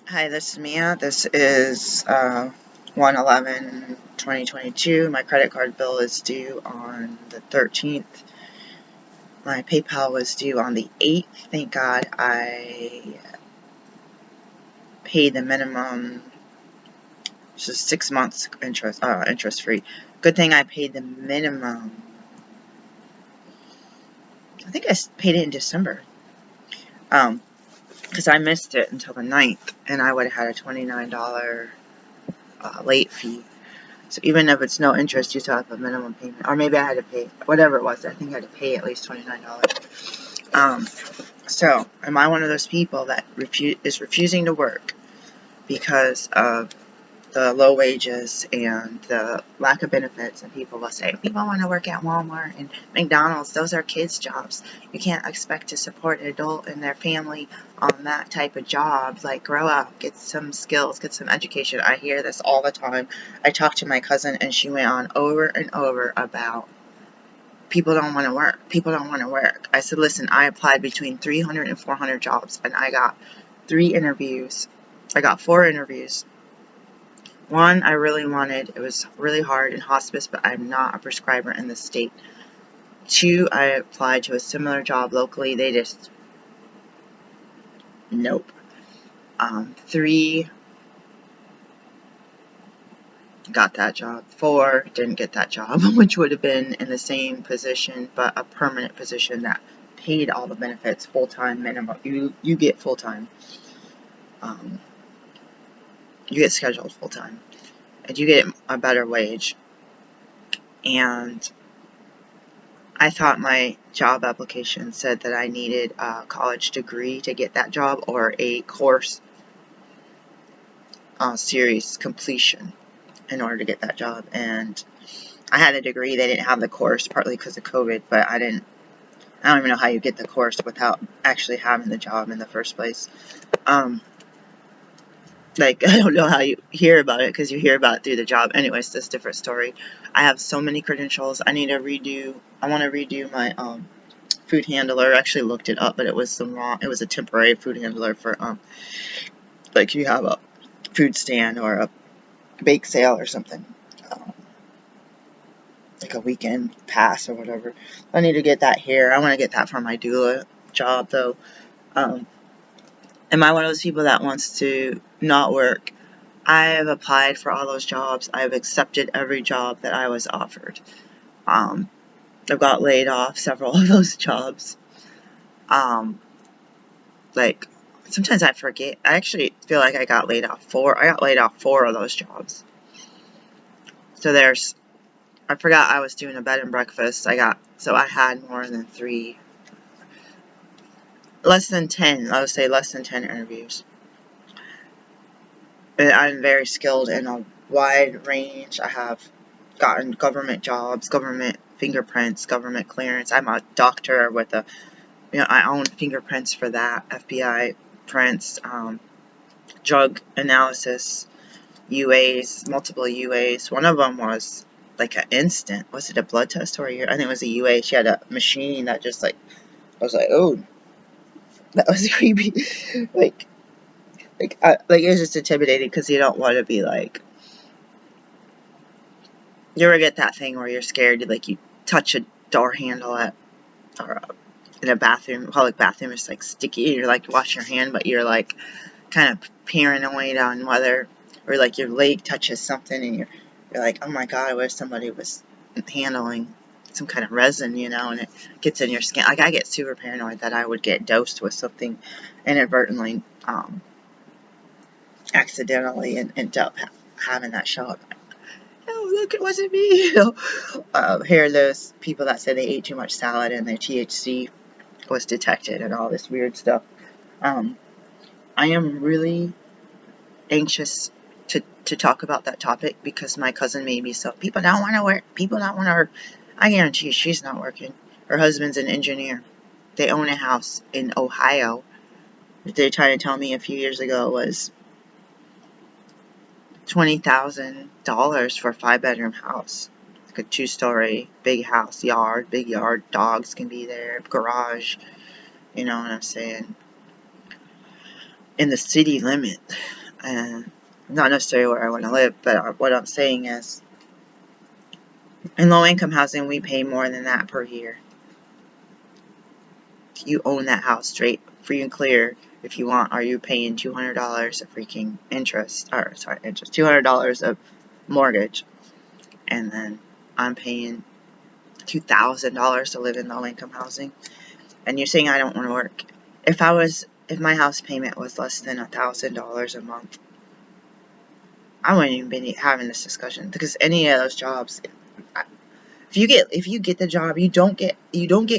Hi, this is Mia. This is 1/11/2022. My credit card bill is due on the 13th. My PayPal was due on the 8th. Thank God I paid the minimum, which is 6 months interest free. Good thing I paid the minimum. I think I paid it in December. Because I missed it until the 9th, and I would have had a $29 late fee. So even if it's no interest, you still have a minimum payment. Or maybe I had to pay, whatever it was, I think I had to pay at least $29. So, am I one of those people that is refusing to work because of the low wages and the lack of benefits? And people will say, people want to work at Walmart and McDonald's. Those are kids' jobs. You can't expect to support an adult and their family on that type of job. Like, grow up, get some skills, get some education. I hear this all the time. I talked to my cousin, and she went on over and over about people don't want to work. People don't want to work. I said, listen, I applied between 300 and 400 jobs, and I got 3 interviews. I got 4 interviews. One, I really wanted. It was really hard in hospice, but I'm not a prescriber in the state. 2, I applied to a similar job locally. They just, nope. 3, got that job. 4, didn't get that job, which would have been in the same position, but a permanent position that paid all the benefits, full-time minimum. You get full-time. You get scheduled full-time. And you get a better wage. And I thought my job application said that I needed a college degree to get that job, or a course series completion in order to get that job. And I had a degree. They didn't have the course, partly because of COVID, but I don't even know how you get the course without actually having the job in the first place. I don't know how you hear about it, because you hear about it through the job. Anyways, that's a different story. I have so many credentials. I want to redo my food handler. I actually looked it up, but it was a temporary food handler for like you have a food stand or a bake sale or something, like a weekend pass or whatever. I need to get that here. I want to get that for my doula job, though. Am I one of those people that wants to not work? I have applied for all those jobs. I've accepted every job that I was offered. I've got laid off several of those jobs. Sometimes I forget. I actually feel like I got laid off 4 of those jobs. So I forgot I was doing a bed and breakfast. I had more than 3, less than 10, I would say less than 10 interviews. And I'm very skilled in a wide range. I have gotten government jobs, government fingerprints, government clearance. I'm a doctor with I own fingerprints for that, FBI prints, drug analysis, UAs, multiple UAs. One of them was like an instant. Was it a blood test or I think it was a UA. She had a machine that just I was like, oh, that was creepy. It was just intimidating, because you don't want to be like, you ever get that thing where you're scared, you touch a door handle in a bathroom, public bathroom, it's sticky, and you're wash your hand, but you're kind of paranoid on whether, or your leg touches something, and you're like, oh my god, what if somebody was handling some kind of resin, and it gets in your skin. I get super paranoid that I would get dosed with something inadvertently, accidentally, and end up having that show up. Oh, look, it wasn't me. Here are those people that said they ate too much salad and their THC was detected and all this weird stuff. I am really anxious to talk about that topic, because my cousin made me so. People don't want to work. People don't want to work. I guarantee you she's not working. Her husband's an engineer. They own a house in Ohio. They tried to tell me a few years ago was $20,000 for a 5-bedroom house. Like a 2-story, big house, big yard, dogs can be there, garage. You know what I'm saying? in the city limit. Not necessarily where I want to live, but what I'm saying is, in low-income housing, we pay more than that per year. You own that house straight, free and clear. If you want, are you paying $200 of freaking $200 of mortgage, and then I'm paying $2,000 to live in low-income housing, and you're saying I don't want to work. If my house payment was less than $1,000 a month, I wouldn't even be having this discussion, because any of those jobs, if you get the job, you don't get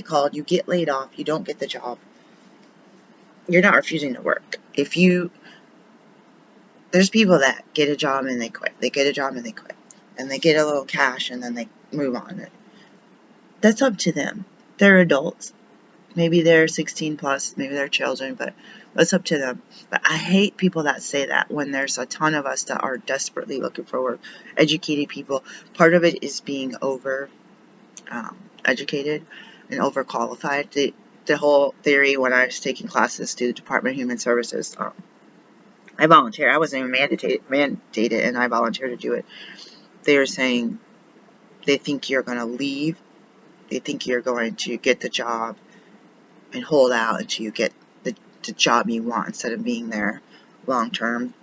called, you get laid off, you don't get the job, you're not refusing to work. There's people that get a job and they quit. They get a job and they quit. And they get a little cash and then they move on. That's up to them. They're adults. Maybe they're 16 plus, maybe they're children, but that's up to them. But I hate people that say that when there's a ton of us that are desperately looking for work. Educated people. Part of it is being over educated and overqualified. The whole theory when I was taking classes to the Department of Human Services, I volunteered. I wasn't even mandated, and I volunteered to do it. They were saying they think you're going to leave. They think you're going to get the job and hold out until you get the job you want instead of being there long term.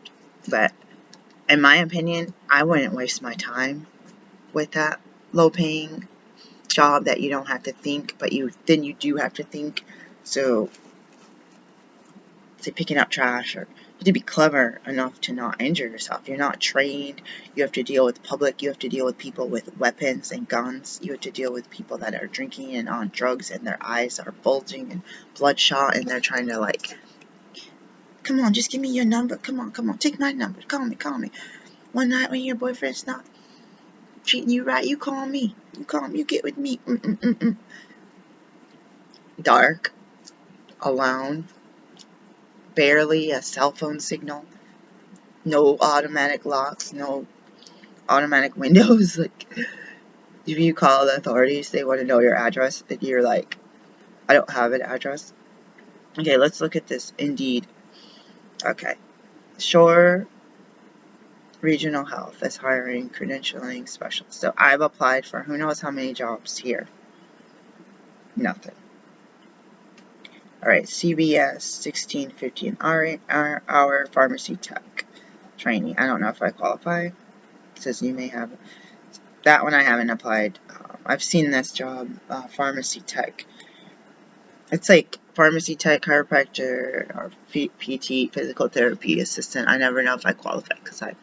But in my opinion, I wouldn't waste my time with that low paying job that you don't have to think, but then you do have to think. So, say picking up trash, or you have to be clever enough to not injure yourself. You're not trained. You have to deal with public. You have to deal with people with weapons and guns. You have to deal with people that are drinking and on drugs and their eyes are bulging and bloodshot, and they're trying to come on, just give me your number. Come on, take my number. Call me. One night when your boyfriend's not treating you right, you call me. You get with me. Dark, alone, barely a cell phone signal, no automatic locks, no automatic windows. If you call the authorities, they want to know your address, and you're like, I don't have an address. Okay, let's look at this. Indeed. Okay. Shore Regional Health is hiring credentialing specialists. So I've applied for who knows how many jobs here. Nothing. Alright, CBS, $16.50 an hour pharmacy tech training. I don't know if I qualify. It says you may have. That one I haven't applied. I've seen this job, pharmacy tech. It's like pharmacy tech, chiropractor, or PT, physical therapy assistant. I never know if I qualify, because I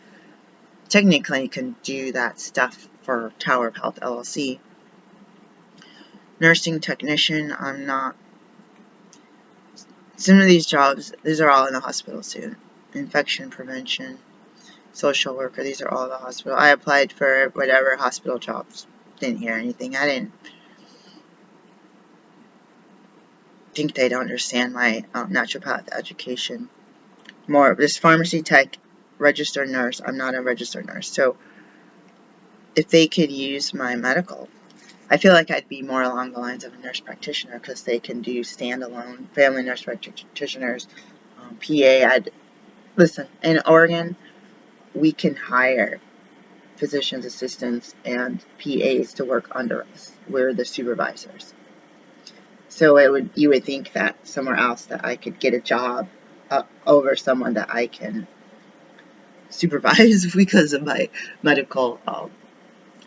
technically can do that stuff for Tower of Health LLC. Nursing technician, I'm not. Some of these jobs, these are all in the hospital too. Infection prevention, social worker, these are all in the hospital. I applied for whatever hospital jobs. Didn't hear anything. I didn't think they'd understand my naturopath education. More this pharmacy tech, registered nurse. I'm not a registered nurse, so if they could use my medical, I feel like I'd be more along the lines of a nurse practitioner, because they can do standalone family nurse practitioners, PA. Listen, in Oregon, we can hire physician's assistants and PAs to work under us. We're the supervisors. So you would think that somewhere else that I could get a job over someone that I can supervise because of my medical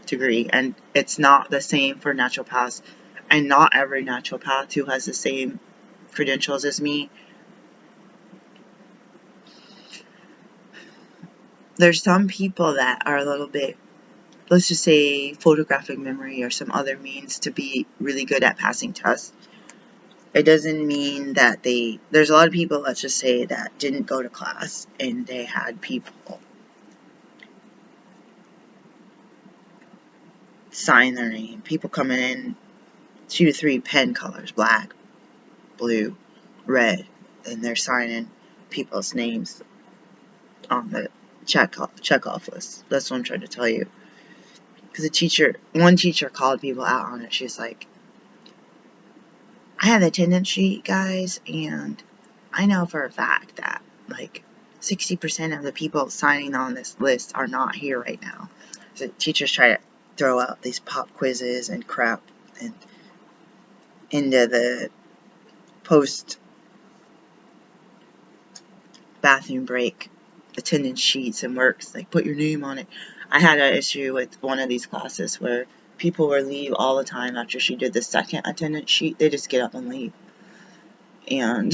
degree. And it's not the same for naturopaths, and not every naturopath who has the same credentials as me. There's some people that are a little bit, let's just say, photographic memory or some other means to be really good at passing tests. It doesn't mean that there's a lot of people, let's just say, that didn't go to class and they had people sign their name. People coming in 2 to 3 pen colors, black, blue, red, and they're signing people's names on the check-off list. That's what I'm trying to tell you. Because one teacher called people out on it. She's like, I have the attendance sheet, guys, and I know for a fact that like 60% of the people signing on this list are not here right now. So teachers try to throw out these pop quizzes and crap and into the post bathroom break attendance sheets and works, like put your name on it. I had an issue with one of these classes where people would leave all the time after she did the second attendance sheet. They just get up and leave. And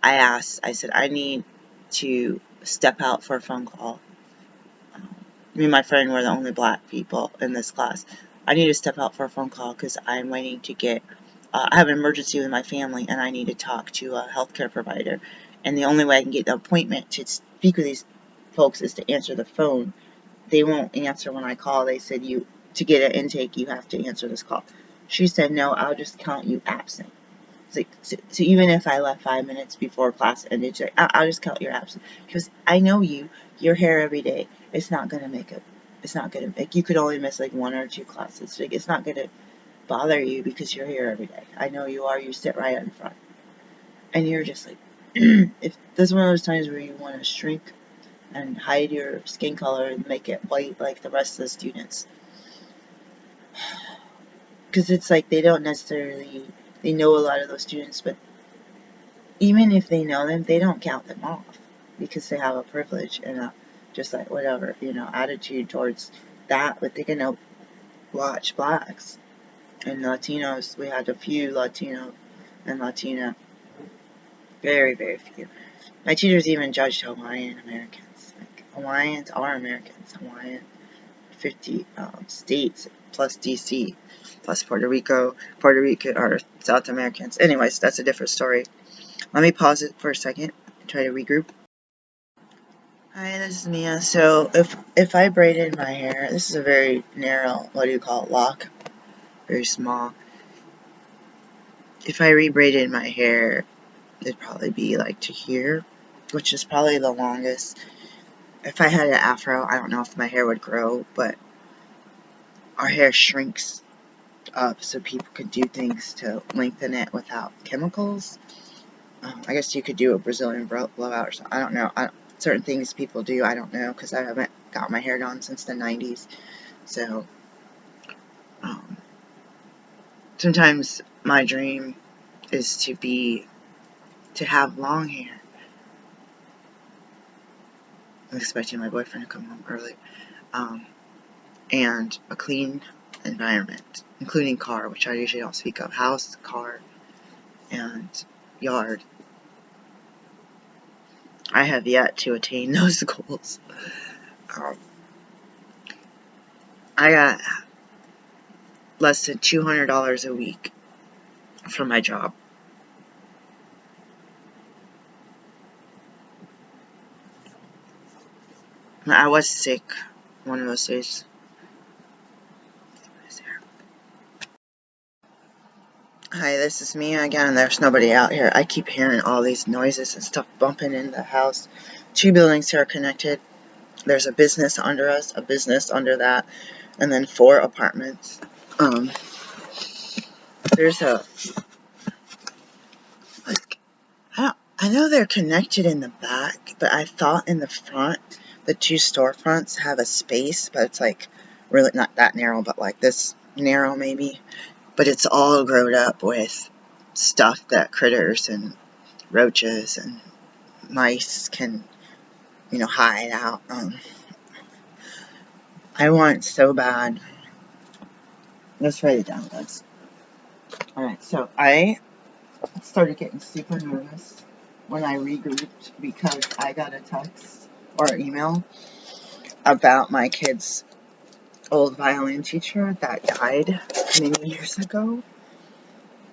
I said, I need to step out for a phone call. Me and my friend were the only black people in this class. I need to step out for a phone call because I'm waiting to get, I have an emergency with my family and I need to talk to a healthcare provider. And the only way I can get the appointment to speak with these folks is to answer the phone. They won't answer when I call. They said, to get an intake, you have to answer this call. She said, no, I'll just count you absent. It's like, so even if I left 5 minutes before class ended, she's like, I'll just count your absent. She goes, I know you're here every day. It's not going to make it. It's not going to make, you could only miss like 1 or 2 classes. Like, it's not going to bother you because you're here every day. I know you are. You sit right in front. And you're just like, if this is one of those times where you want to shrink and hide your skin color and make it white like the rest of the students. Because it's like they don't necessarily, they know a lot of those students, but even if they know them, they don't count them off because they have a privilege and a just like whatever, attitude towards that, but they're gonna watch blacks and Latinos. We had a few Latino and Latina, very, very few. My teachers even judged Hawaiian Americans. Like, Hawaiians are Americans. Hawaiian, 50 states plus DC, plus Puerto Rico, or South Americans. Anyways, that's a different story. Let me pause it for a second and try to regroup. Hi, this is Mia. So if I braided my hair, this is a very narrow, what do you call it, lock? Very small. If I rebraided my hair, it'd probably be like to here, which is probably the longest. If I had an afro, I don't know if my hair would grow, but our hair shrinks up so people could do things to lengthen it without chemicals. I guess you could do a Brazilian blowout or something. I don't know. Certain things people do, I don't know, because I haven't got my hair done since the 90s. So, sometimes my dream is to have long hair. I'm expecting my boyfriend to come home early. And a clean environment, including car, which I usually don't speak of. House, car, and yard. I have yet to attain those goals. I got less than $200 a week from my job. I was sick one of those days. Hi, this is Mia again. There's nobody out here. I keep hearing all these noises and stuff bumping in the house. 2 buildings here are connected. There's a business under us, a business under that, and then 4 apartments. There's I know they're connected in the back, but I thought in the front, the 2 storefronts have a space, but it's like really not that narrow, but like this narrow maybe. But it's all grown up with stuff that critters and roaches and mice can, hide out. I want so bad. Let's write it down, guys. Alright, so I started getting super nervous when I regrouped because I got a text or email about my kid's old violin teacher that died many years ago.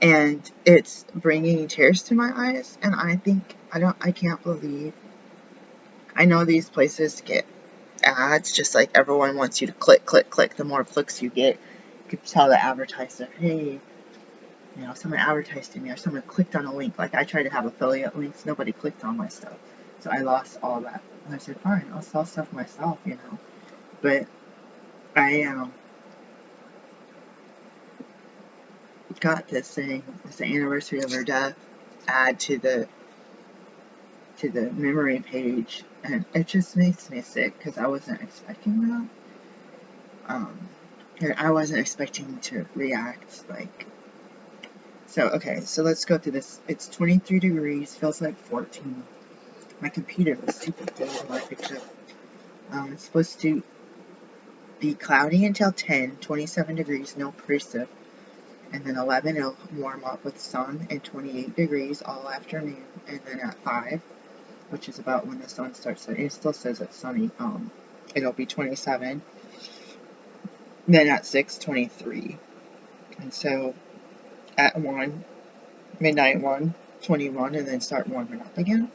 And it's bringing tears to my eyes, and I can't believe, I know these places get ads, just like everyone wants you to click, click, click. The more clicks you get, you can tell the advertiser, hey, someone advertised to me, or someone clicked on a link. Like, I tried to have affiliate links, nobody clicked on my stuff, so I lost all that. And I said, fine, I'll sell stuff myself, but I got this thing, it's the anniversary of her death, add to the to the memory page, and it just makes me sick because I wasn't expecting that. And I wasn't expecting to react like. So, okay, so let's go through this. It's 23 degrees, feels like 14. My computer was super cold when I picked up. It's supposed to be cloudy until 10, 27 degrees, no precip. And then 11, it'll warm up with sun and 28 degrees all afternoon. And then at 5, which is about when the sun starts setting, it still says it's sunny, it'll be 27. Then at 6, 23. And so at 1, midnight 1, 21, and then start warming up again.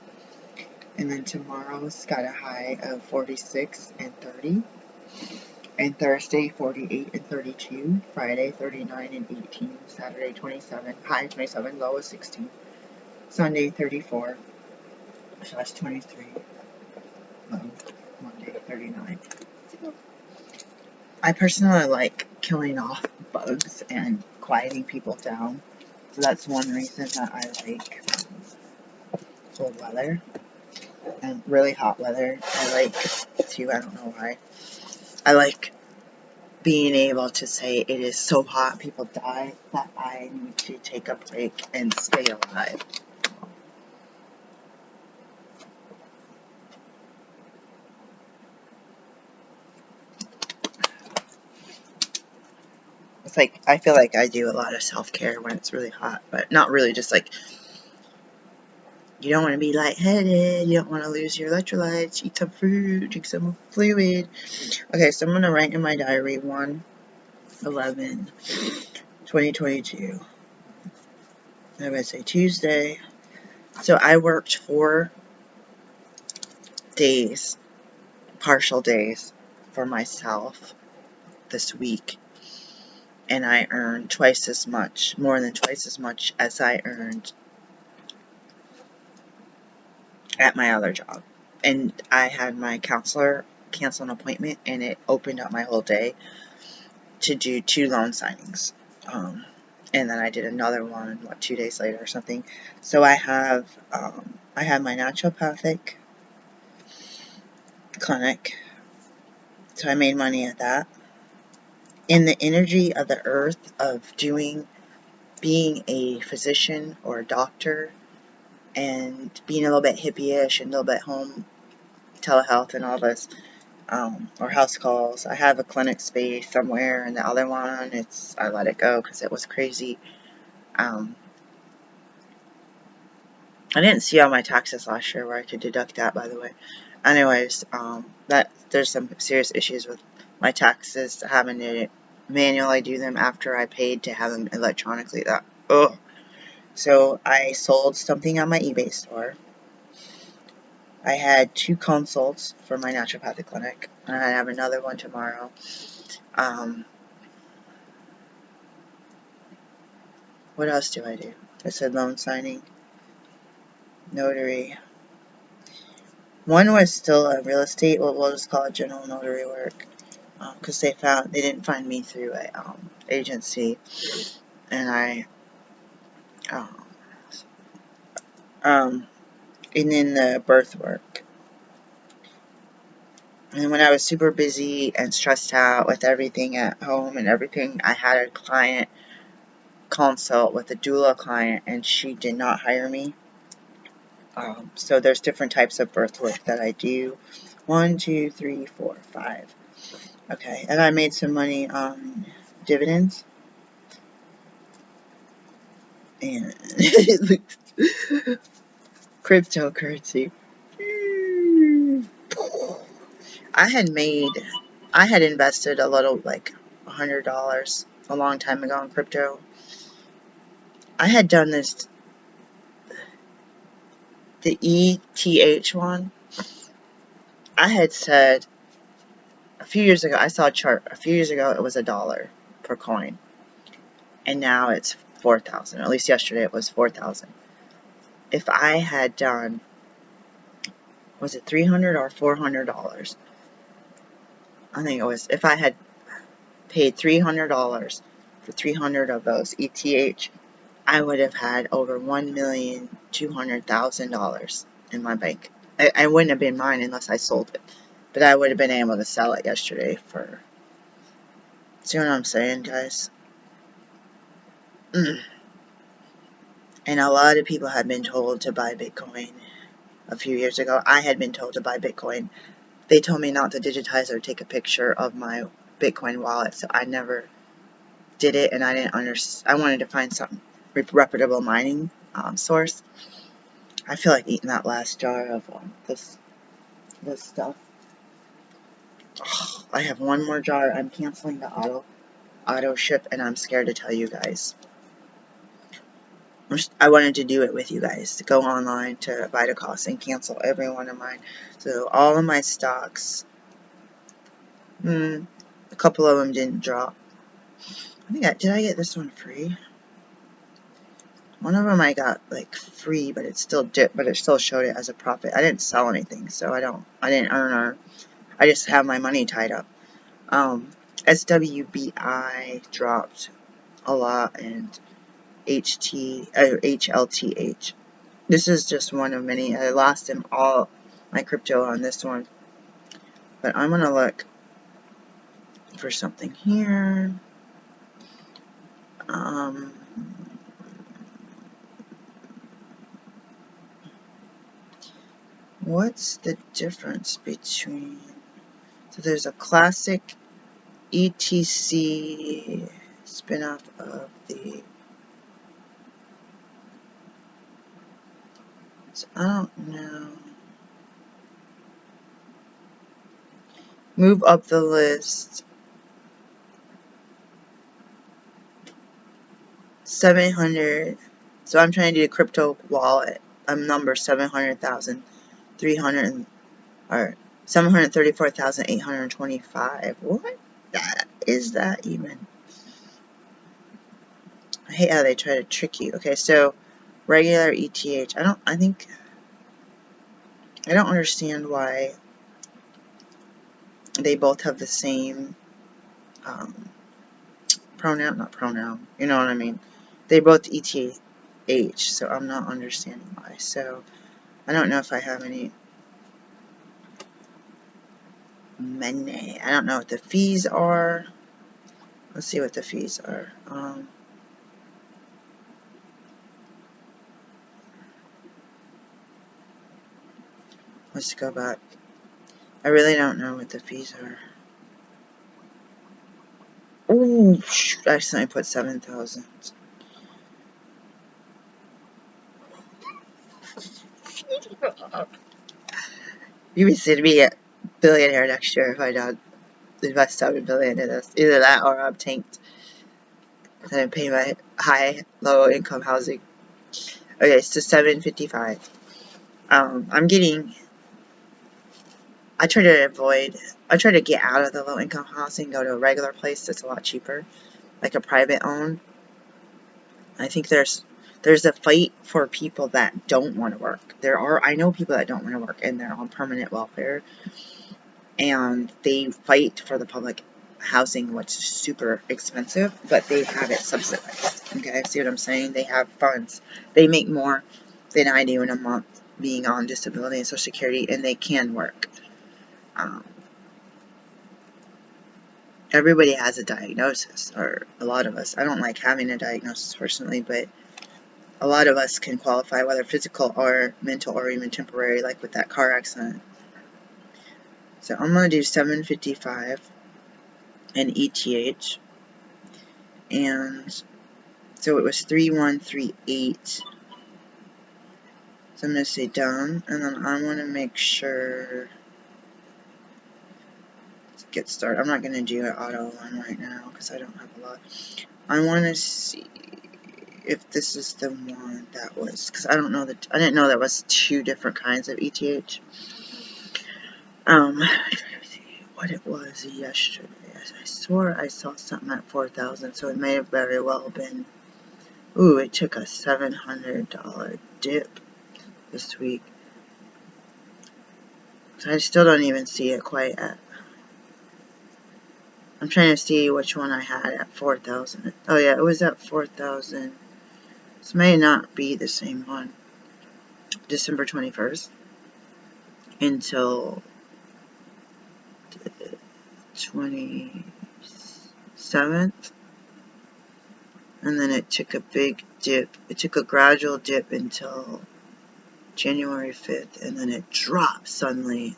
And then tomorrow's got a high of 46 and 30. And Thursday, 48 and 32. Friday, 39 and 18. Saturday, 27. High 27, low is 16. Sunday, 34. So that's 23. Low. Monday, 39. I personally like killing off bugs and quieting people down. So that's one reason that I like cold weather and really hot weather. I like too, I don't know why. I like being able to say it is so hot, people die, that I need to take a break and stay alive. It's like, I feel like I do a lot of self-care when it's really hot, but not really, just like, you don't want to be lightheaded, you don't want to lose your electrolytes, eat some fruit, drink some fluid. Okay, so I'm going to write in my diary 1/11/2022. I'm going to say Tuesday. So I worked 4 days, partial days, for myself this week. And I earned twice as much, more than twice as much as I earned at my other job. And I had my counselor cancel an appointment, and it opened up my whole day to do 2 loan signings. And then I did another one, 2 days later or something. So I have my naturopathic clinic. So I made money at that. In the energy of the earth of being a physician or a doctor and being a little bit hippie-ish and a little bit home telehealth and all this, or house calls. I have a clinic space somewhere, and the other one, I let it go because it was crazy. I didn't see all my taxes last year where I could deduct that, by the way. Anyways, there's some serious issues with my taxes, having to manually do them after I paid to have them electronically. So I sold something on my eBay store. I had 2 consults for my naturopathic clinic, and I have another one tomorrow. What else do I do? I said loan signing, notary. One was still a real estate, we'll just call it general notary work, because they didn't find me through a agency, and and then the birth work. And when I was super busy and stressed out with everything at home and everything, I had a client consult with a doula client, and she did not hire me. So there's different types of birth work that I do. 1, 2, 3, 4, 5. Okay, and I made some money on dividends. And cryptocurrency. I had invested a little, like $100 a long time ago in crypto. I had done this, the ETH one. I had said a few years ago, I saw a chart. A few years ago, it was $1 per coin. And now it's 4,000. At least yesterday it was 4,000. If I had done, was it $300 or $400? I think it was, if I had paid $300 for 300 of those ETH, I would have had over $1,200,000 in my bank. I wouldn't have been mine unless I sold it. But I would have been able to sell it yesterday for... See what I'm saying, guys? And a lot of people had been told to buy Bitcoin a few years ago. I had been told to buy Bitcoin. They told me not to digitize or take a picture of my Bitcoin wallet, so I never did it, and I didn't understand. I wanted to find some reputable mining source. I feel like eating that last jar of this stuff. I have one more jar. I'm canceling the auto ship, and I'm scared to tell you guys. I wanted to do it with you guys, to go online to Vitacost and cancel every one of mine. So all of my stocks, a couple of them didn't drop. Did I get this one free? One of them I got like free, but it still showed it as a profit. I didn't sell anything, so I didn't earn, or I just have my money tied up. SWBI dropped a lot, and HLTH. This is just one of many. I lost all my crypto on this one, but I'm gonna look for something here. What's the difference between... So there's a classic ETC spinoff of the... So I don't know. Move up the list. 700. So I'm trying to do a crypto wallet. I'm number 700,300, or 734,825. What is that even? I hate how they try to trick you. Okay, so regular ETH. I don't understand why they both have the same not pronoun, you know what I mean? They both ETH, so I'm not understanding why. So I don't know if I have any money. I don't know what the fees are. Let's see what the fees are. Let's go back. I really don't know what the fees are. Ooh, shoot, I accidentally put 7,000. You would see me a billionaire next year if I don't invest $7 billion in this. Either that or I'm tanked. And I pay my low income housing. Okay, so 755. I'm getting... I try to get out of the low income housing, go to a regular place that's a lot cheaper, like a private owned. I think there's a fight for people that don't want to work. I know people that don't want to work and they're on permanent welfare, and they fight for the public housing, which is super expensive, but they have it subsidized. Okay, see what I'm saying? They have funds. They make more than I do in a month being on disability and Social Security, and they can work. Everybody has a diagnosis, or a lot of us. I don't like having a diagnosis personally, but a lot of us can qualify, whether physical or mental or even temporary, like with that car accident. So I'm going to do 755 and ETH, and so it was 3138. So I'm going to say done, and then I want to make sure to get started. I'm not going to do an auto one right now because I don't have a lot. I want to see if this is the one that was, because I didn't know there was two different kinds of ETH. What it was yesterday. I swore I saw something at 4,000, so it may have very well been. Ooh, it took a $700 dip this week. So I still don't even see it quite at. I'm trying to see which one I had at 4,000. Oh yeah, it was at 4,000. This may not be the same one. December 21st until 27th, and then it took a big dip. It took a gradual dip until January 5th, and then it dropped suddenly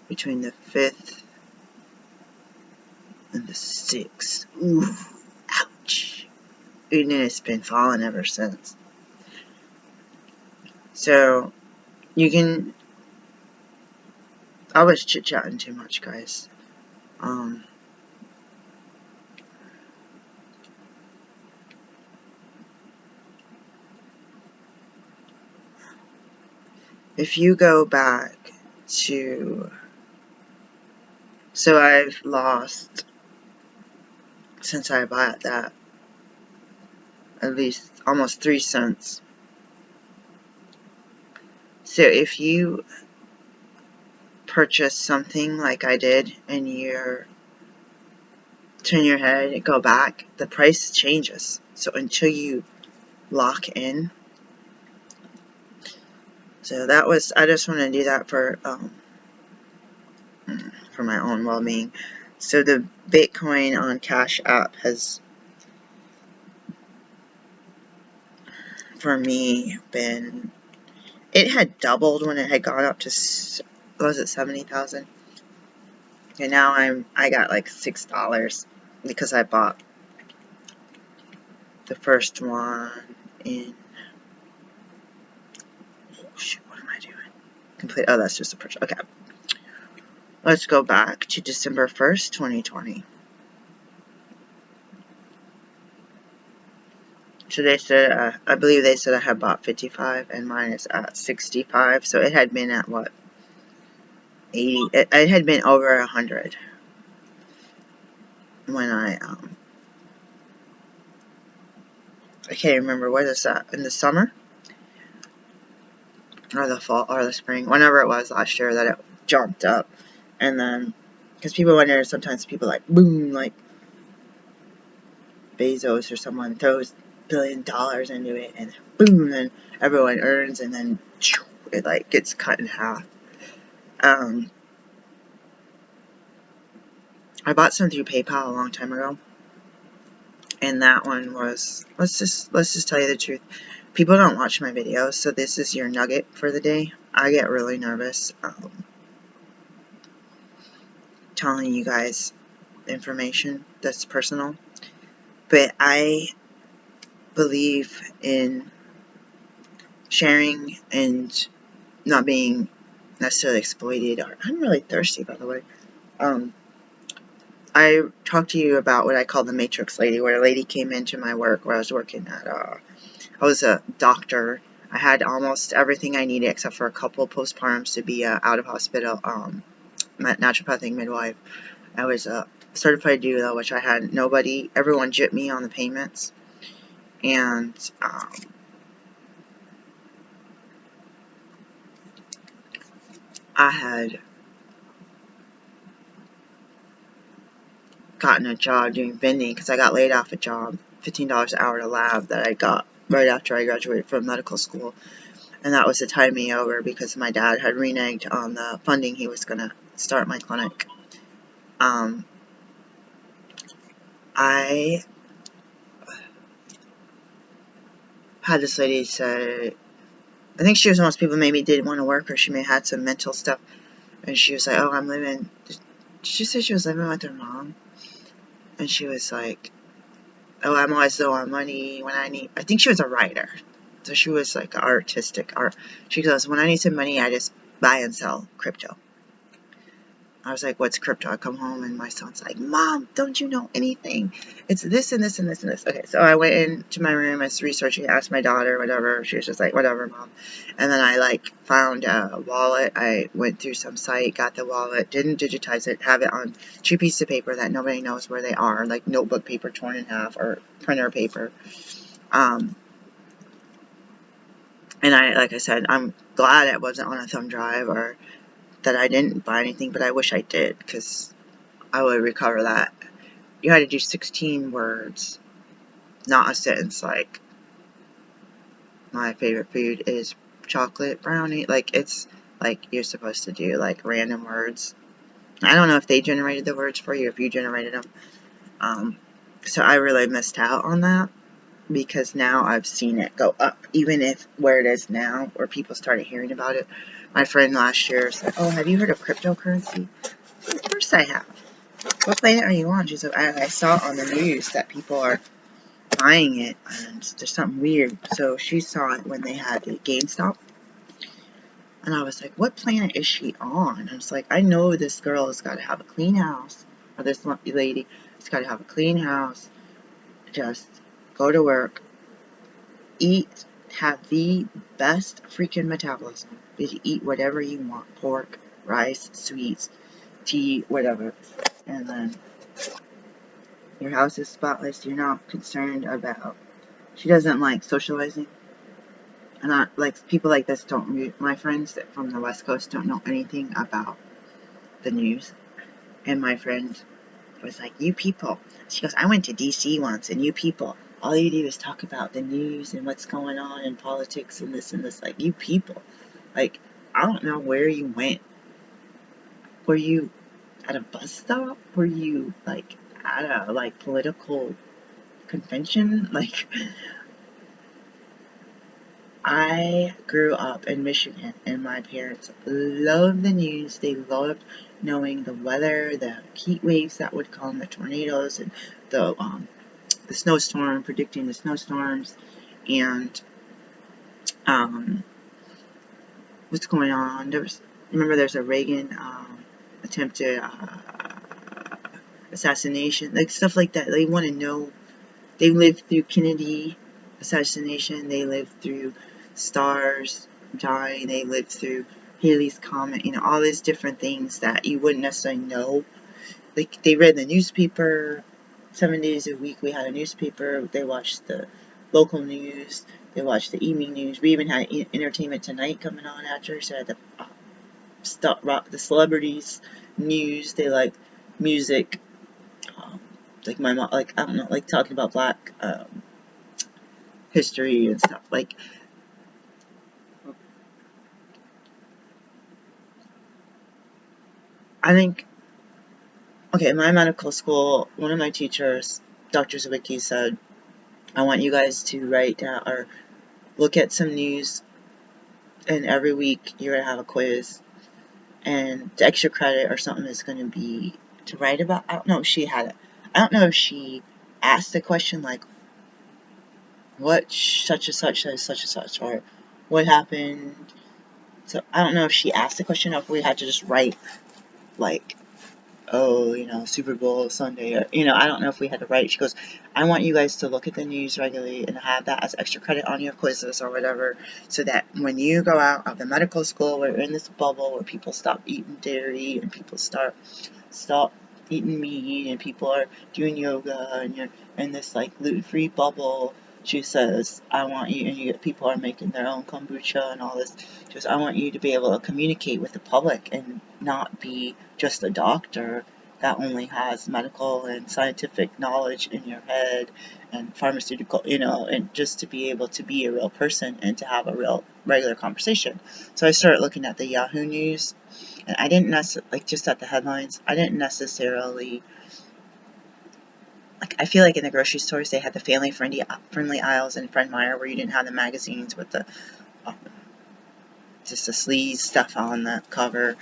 between the 5th and the 6th. Ooh, ouch. And then it's been falling ever since. So, you can... I was chit-chatting too much, guys. If you go back to... So I've lost, since I bought that, at least almost 3 cents. So if you purchase something like I did and you turn your head and go back, the price changes. So until you lock in. So that was, I just want to do that for my own well-being. So the Bitcoin on Cash App has, for me, been, it had doubled when it had gone up to, was it 70,000? And now I got like $6 because I bought the first one in, oh shoot, what am I doing? Complete, oh, that's just a purchase. Okay. Let's go back to December 1st, 2020. So they said, I believe they said I had bought 55 and mine is at 65. So it had been at what? 80. It had been over 100 when I can't remember, what is that? In the summer? Or the fall, or the spring, whenever it was last year that it jumped up. And then, because people wonder, sometimes people like, boom, like Bezos or someone throws $1 billion into it, and boom, and everyone earns, and then it like gets cut in half. I bought some through PayPal a long time ago, and that one was, let's just tell you the truth. People don't watch my videos, so this is your nugget for the day. I get really nervous telling you guys information that's personal, but I believe in sharing and not being necessarily exploited. I'm really thirsty, by the way. I talked to you about what I call the Matrix Lady, where a lady came into my work where I was working at, I was a doctor. I had almost everything I needed except for a couple postpartums to be out of hospital naturopathic midwife. I was a certified doula, which I had nobody, everyone gypped me on the payments. And I had gotten a job doing vending because I got laid off a job, $15 an hour at a lab that I got right after I graduated from medical school. And that was to tide me over because my dad had reneged on the funding he was going to start my clinic. I had this lady say, I think she was one of those people maybe didn't want to work, or she may have had some mental stuff. And she was like, oh, I'm living, did she say she was living with her mom? And she was like, oh, I'm always low on money when I need, I think she was a writer. So she was like artistic art. She goes, when I need some money, I just buy and sell crypto. I was like, what's crypto? I come home and my son's like, Mom, don't you know anything? It's this and this and this and this. Okay, so I went into my room, I was researching, asked my daughter, whatever. She was just like, whatever, Mom. And then I like found a wallet. I went through some site, got the wallet, didn't digitize it, have it on cheap piece of paper that nobody knows where they are, like notebook paper torn in half or printer paper. And I, like I said, I'm glad it wasn't on a thumb drive or that I didn't buy anything, but I wish I did, because I would recover that. You had to do 16 words, not a sentence like, my favorite food is chocolate brownie. Like, it's like you're supposed to do like random words. I don't know if they generated the words for you, if you generated them. So I really missed out on that, because now I've seen it go up, even if where it is now, where people started hearing about it. My friend last year said, "Oh, have you heard of cryptocurrency?" Of course I have. What planet are you on? She said, I saw on the news that people are buying it, and there's something weird. So she saw it when they had the GameStop. And I was like, what planet is she on? I was like, I know this girl has got to have a clean house, or this lady has got to have a clean house, just go to work, eat, have the best freaking metabolism. You eat whatever you want, pork, rice, sweets, tea, whatever. And then your house is spotless. You're not concerned about. She doesn't like socializing. And like people like this don't. My friends from the West Coast don't know anything about the news. And my friend was like, "You people." She goes, "I went to DC once, and you people, all you do is talk about the news and what's going on in politics and this and this. Like, you people, like, I don't know where you went. Were you at a bus stop? Were you like at a like political convention? Like, I grew up in Michigan, and my parents loved the news. They loved knowing the weather, the heat waves that would come, the tornadoes, and the snowstorm, predicting the snowstorms, and what's going on. There's a Reagan attempted assassination, like stuff like that. They want to know. They lived through Kennedy assassination. They lived through stars dying. They lived through Halley's Comet. All these different things that you wouldn't necessarily know. Like, they read the newspaper 7 days a week. We had a newspaper. They watched the local news. They watched the evening news. We even had Entertainment Tonight coming on after. So I had the celebrities news. They like music. Like my mom, like, I don't know, like talking about Black history and stuff. Like, I think, okay, in my medical school, one of my teachers, Dr. Zawicki, said, I want you guys to write down or look at some news, and every week you're going to have a quiz, and the extra credit or something is going to be to write about. I don't know if she had it. I don't know if she asked the question like, what such and such, or what happened. So I don't know if she asked the question or if we had to just write like, oh, Super Bowl Sunday, or, I don't know if we had to write. She goes, I want you guys to look at the news regularly and have that as extra credit on your quizzes or whatever, so that when you go out of the medical school, we're in this bubble where people stop eating dairy and people stop eating meat and people are doing yoga and you're in this like gluten-free bubble. She says, I want you, and people are making their own kombucha and all this. She goes, I want you to be able to communicate with the public and not be just a doctor that only has medical and scientific knowledge in your head and pharmaceutical, and just to be able to be a real person and to have a real regular conversation. So I started looking at the Yahoo News, and I didn't necessarily, like, just at the headlines, I didn't necessarily, like, I feel like in the grocery stores they had the family-friendly aisles in Fred Meyer where you didn't have the magazines with the, just the sleaze stuff on the cover.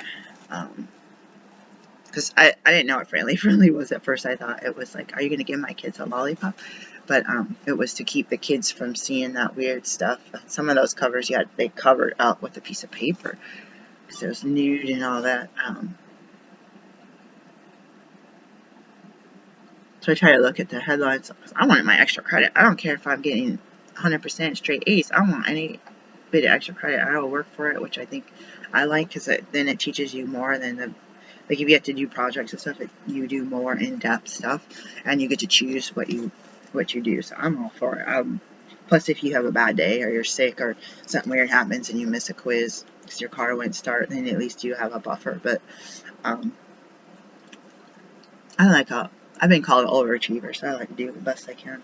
Because I didn't know what friendly was at first. I thought it was like, are you going to give my kids a lollipop? But it was to keep the kids from seeing that weird stuff. Some of those covers, they covered up with a piece of paper because it was nude and all that. So I try to look at the headlines. I wanted my extra credit. I don't care if I'm getting 100% straight A's. I want any bit of extra credit. I will work for it, which I think I like, because then it teaches you more than like, if you have to do projects and stuff, you do more in-depth stuff, and you get to choose what you do. So I'm all for it. Plus, if you have a bad day or you're sick or something weird happens and you miss a quiz because your car wouldn't start, then at least you have a buffer. But I've been called an overachiever, so I like to do the best I can.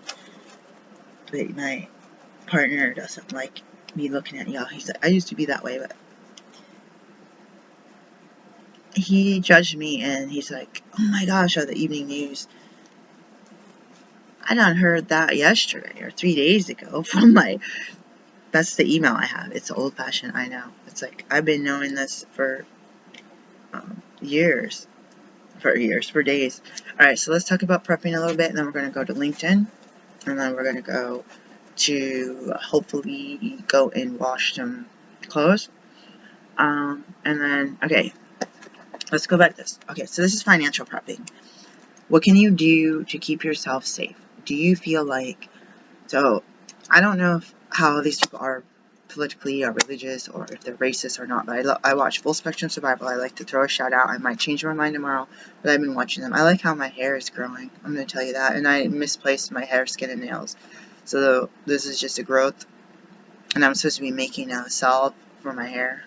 But my partner doesn't like me looking at y'all. He's like, I used to be that way, but he judged me, and he's like, oh my gosh, the evening news. I done heard that yesterday or 3 days ago from that's the email I have. It's old fashioned, I know. It's like, I've been knowing this for years. For days. Alright, so let's talk about prepping a little bit, and then we're going to go to LinkedIn, and then we're going to go to hopefully go and wash some clothes. And then, okay, let's go back to this. Okay, so this is financial prepping. What can you do to keep yourself safe? Do you feel like, so I don't know how these people are politically or religious, or if they're racist or not, but I watch Full Spectrum Survival. I like to throw a shout out. I might change my mind tomorrow, but I've been watching them. I like how my hair is growing. I'm going to tell you that. And I misplaced my hair, skin, and nails. So this is just a growth. And I'm supposed to be making a salve for my hair.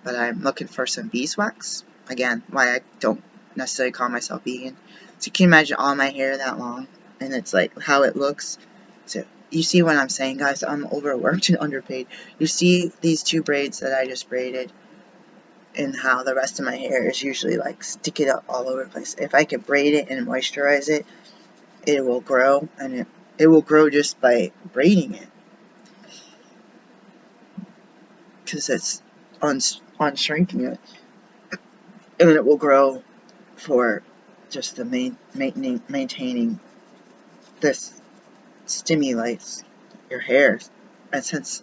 But I'm looking for some beeswax. Again, why I don't necessarily call myself vegan. So you can imagine all my hair that long. And it's like how it looks. So you see what I'm saying, guys? I'm overworked and underpaid. You see these 2 braids that I just braided, and how the rest of my hair is usually like sticking up all over the place. If I could braid it and moisturize it, it will grow, and it will grow just by braiding it, because it's on shrinking it, and it will grow for just the maintaining. This stimulates your hair, and since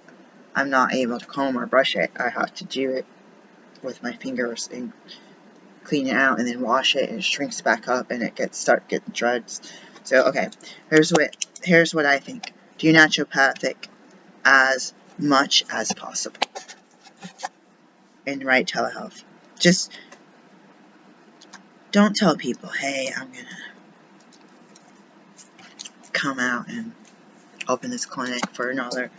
I'm not able to comb or brush it, I have to do it with my fingers and clean it out, and then wash it, and it shrinks back up, and it start getting dreads. So okay, here's what I think. Do naturopathic as much as possible, and write telehealth. Just don't tell people, hey, I'm gonna come out and open this clinic for another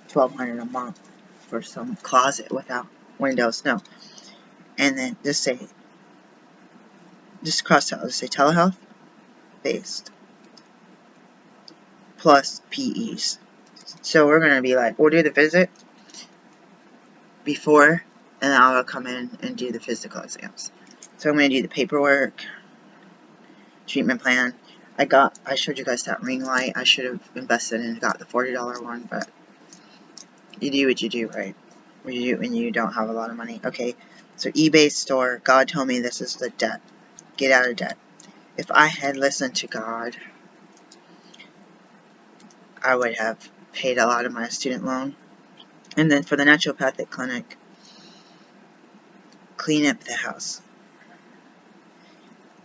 $1,200 a month for some closet without windows. No. And then just cross out, just say telehealth based plus PEs. So we're going to be like, we'll do the visit before, and then I'll come in and do the physical exams. So I'm going to do the paperwork, treatment plan. I showed you guys that ring light. I should have invested and got the $40 one, but you do what you do, right? When you don't have a lot of money. Okay, so eBay store. God told me this is the debt. Get out of debt. If I had listened to God, I would have paid a lot of my student loan. And then for the naturopathic clinic, clean up the house.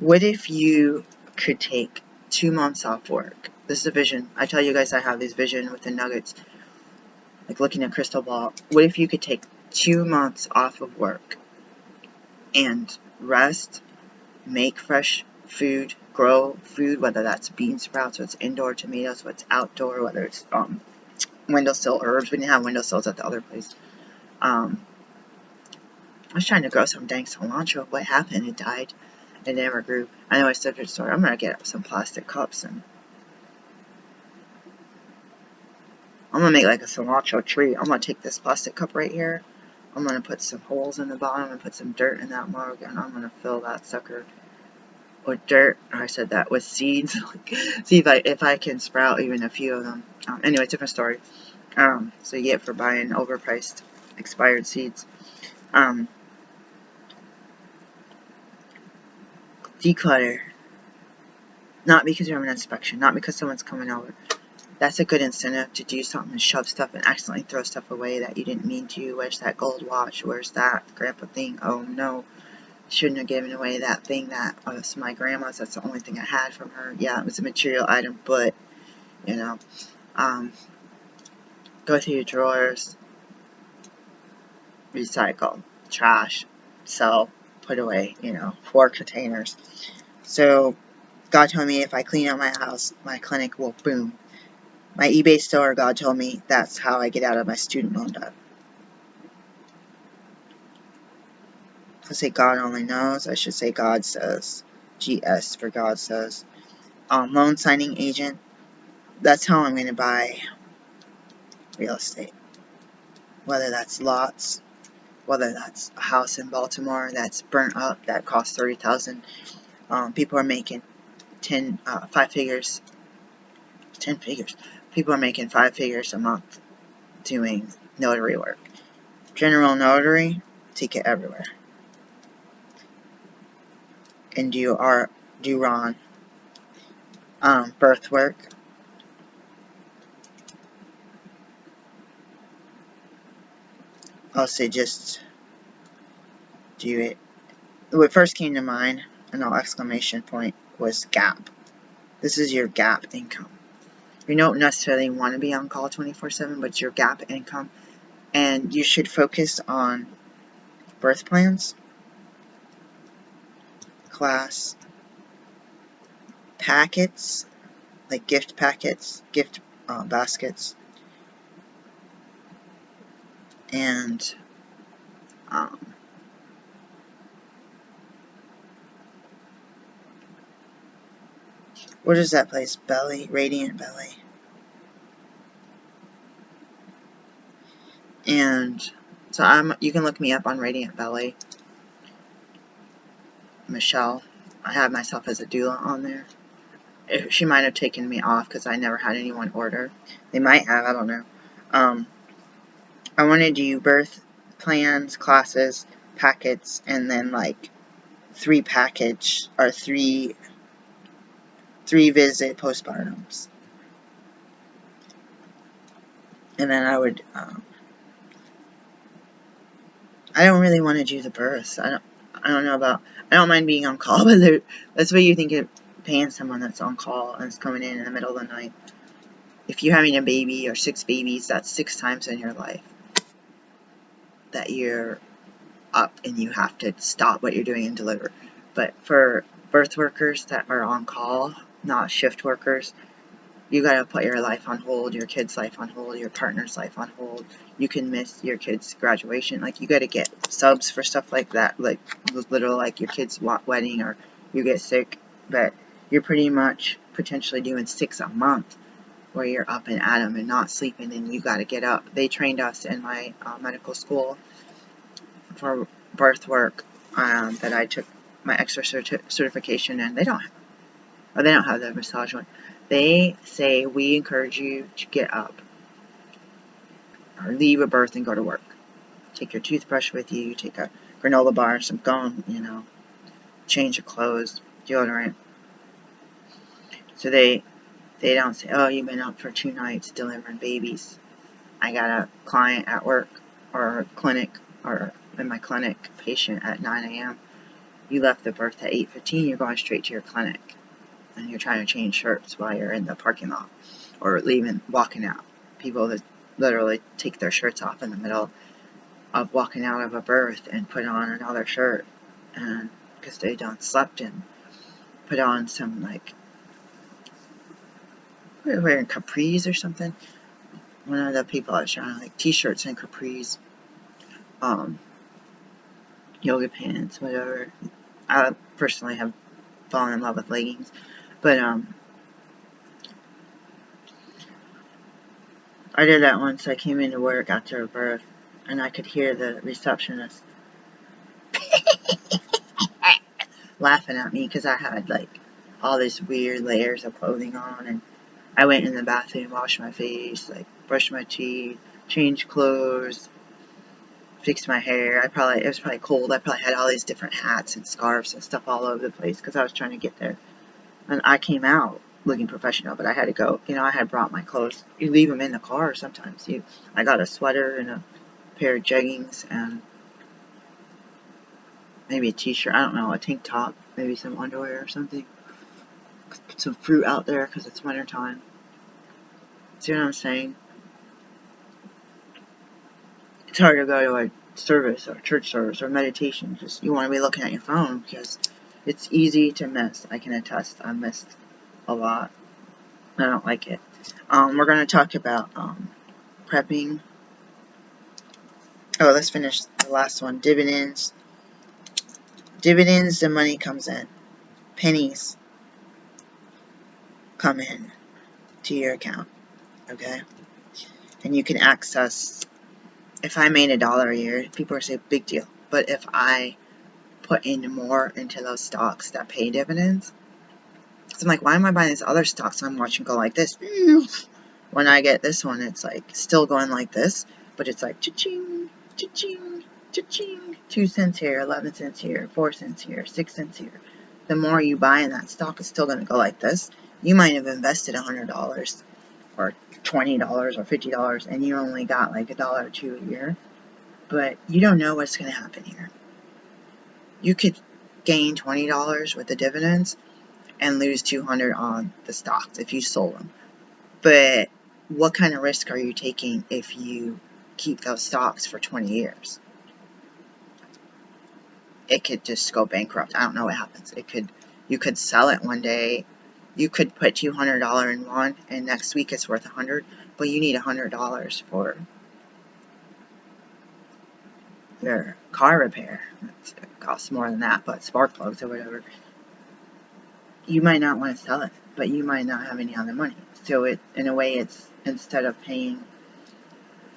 What if you could take 2 months off work? This is a vision. I tell you guys I have this vision with the nuggets, like looking at crystal ball. What if you could take 2 months off of work and rest, make fresh food, grow food, whether that's bean sprouts, or it's indoor tomatoes, or it's outdoor, whether it's windowsill herbs. We didn't have windowsills at the other place. I was trying to grow some dang cilantro. What happened? It died. It never grew. I know I said to the store, I'm going to get some plastic cups, and I'm going to make like a cilantro tree. I'm going to take this plastic cup right here. I'm going to put some holes in the bottom and put some dirt in that mug, and I'm going to fill that sucker with dirt. I said that with seeds. See if I can sprout even a few of them. Anyway, different story. So you get for buying overpriced, expired seeds. Declutter. Not because you're on an inspection, not because someone's coming over. That's a good incentive to do something and shove stuff and accidentally throw stuff away that you didn't mean to. Where's that gold watch? Where's that grandpa thing? Oh no, shouldn't have given away that thing that was my grandma's. That's the only thing I had from her. Yeah, it was a material item, but, you know, go through your drawers, recycle, trash, sell, put away, 4 containers. So God told me if I clean out my house, my clinic will boom. My eBay store, God told me that's how I get out of my student loan debt. I say God only knows. I should say God says. GS for God says. Loan signing agent. That's how I'm going to buy real estate. whether that's lots, whether that's a house in Baltimore that's burnt up that costs $30,000. People are making 5 figures, 10 figures. People are making 5 figures a month doing notary work. General notary, take it everywhere. And do RON. Birth work. I'll say just do it. What first came to mind, an exclamation point, was gap. This is your gap income. You don't necessarily want to be on call 24/7, but it's your gap income. And you should focus on birth plans, class, packets, like gift packets, gift baskets, and what is that place? Belly, Radiant Belly. And so you can look me up on Radiant Belly. Michelle. I have myself as a doula on there. She might have taken me off because I never had anyone order. They might have, I don't know. I want to do birth plans, classes, packets, and then like 3 package or 3 visit postpartums. And then I would, I don't really want to do the births. I don't know about, I don't mind being on call, but that's what you think of paying someone that's on call and is coming in the middle of the night. If you're having a baby or 6 babies, that's 6 times in your life that you're up and you have to stop what you're doing and deliver. But for birth workers that are on call, not shift workers, you gotta put your life on hold, your kid's life on hold, your partner's life on hold. You can miss your kid's graduation. Like, you gotta get subs for stuff like that, like literal, like your kid's wedding, or you get sick. But you're pretty much potentially doing 6 a month where you're up and at 'em and not sleeping, and you gotta get up. They trained us in my medical school for birth work that I took my extra certification, and they don't have the massage one. They say we encourage you to get up or leave a birth and go to work. Take your toothbrush with you, take a granola bar, some gum, change your clothes, deodorant. So they don't say, oh, you've been up for 2 nights delivering babies. I got a client at work or clinic, or in my clinic, patient at 9 a.m. You left the birth at 8:15, you're going straight to your clinic. And you're trying to change shirts while you're in the parking lot or walking out. People that literally take their shirts off in the middle of walking out of a birth and put on another shirt, and because they done slept and put on some, like, we're wearing capris or something. One of the people I was trying to, like, t-shirts and capris, yoga pants, whatever. I personally have fallen in love with leggings, but I did that once. I came into work after a birth, and I could hear the receptionist laughing at me because I had, like, all these weird layers of clothing on, and I went in the bathroom, washed my face, like, brushed my teeth, changed clothes, fixed my hair. It was probably cold. I probably had all these different hats and scarves and stuff all over the place because I was trying to get there. And I came out looking professional, but I had to go. I had brought my clothes. You leave them in the car sometimes. I got a sweater and a pair of jeggings and maybe a t-shirt. I don't know, a tank top, maybe some underwear or something. Put some fruit out there because it's winter time. See what I'm saying? It's hard to go to a service or church service or meditation. Just you want to be looking at your phone because it's easy to miss. I can attest. I missed a lot. I don't like it. We're going to talk about prepping. Oh, let's finish the last one. Dividends. Dividends, the money comes in. Pennies come in to your account. Okay? And you can access if I made $1 a year, people would say big deal. But if I put in more into those stocks that pay dividends, so I'm like, why am I buying these other stocks I'm watching go like this? When I get this one, it's like still going like this, but it's like cha-ching, cha-ching, cha-ching. 2 cents here, 11 cents here, 4 cents here, 6 cents here. The more you buy in that stock, it's still going to go like this. You might have invested $100 or $20 or $50 and you only got like $1 or $2 a year, but you don't know what's going to happen here. You could gain $20 with the dividends and lose $200 on the stocks if you sold them. But what kind of risk are you taking if you keep those stocks for 20 years? It could just go bankrupt. I don't know what happens. You could sell it one day. You could put $200 in one, and next week it's worth $100. But you need $100 for your car repair. It costs more than that, but spark plugs or whatever. You might not want to sell it, but you might not have any other money. So in a way, it's instead of paying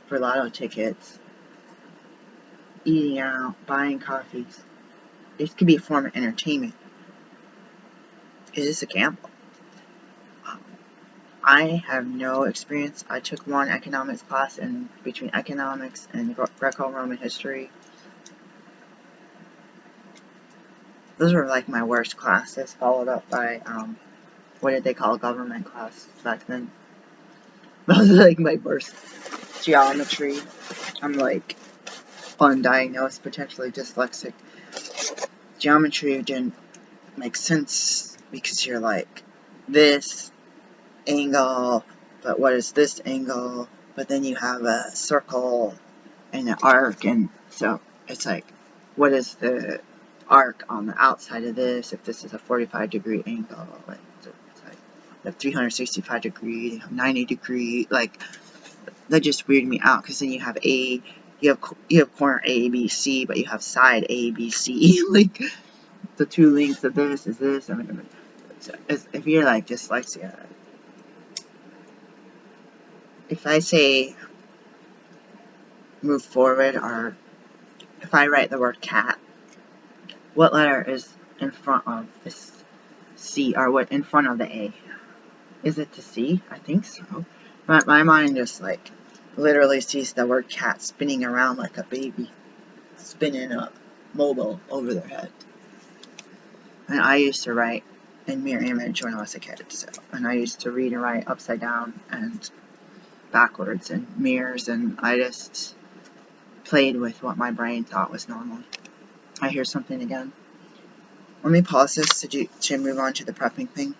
for lotto tickets, eating out, buying coffees, it could be a form of entertainment. It is a gamble. I have no experience. I took one economics class in between economics and Greco-Roman history. Those were like my worst classes, followed up by, what did they call government class back then? Those were like my worst. Geometry. I'm like undiagnosed, potentially dyslexic. Geometry didn't make sense because you're like, this angle, but what is this angle? But then you have a circle and an arc, and so it's like, what is the arc on the outside of this if this is a 45-degree angle? Like, it's like the 365 degree, 90 degree, like, that just weirded me out, because then you have you have corner A, B, C, but you have side A, B, C, like, the two lengths of this is this. I mean, if you're like dyslexia, if I say move forward, or if I write the word cat, what letter is in front of this C, or what in front of the A? Is it the C? I think so. My mind just like literally sees the word cat spinning around like a baby spinning a mobile over their head. And I used to write in mirror image when I was a kid, so, and I used to read and write upside down and backwards in mirrors, and I just played with what my brain thought was normal. I hear something again. Let me pause this to move on to the prepping thing.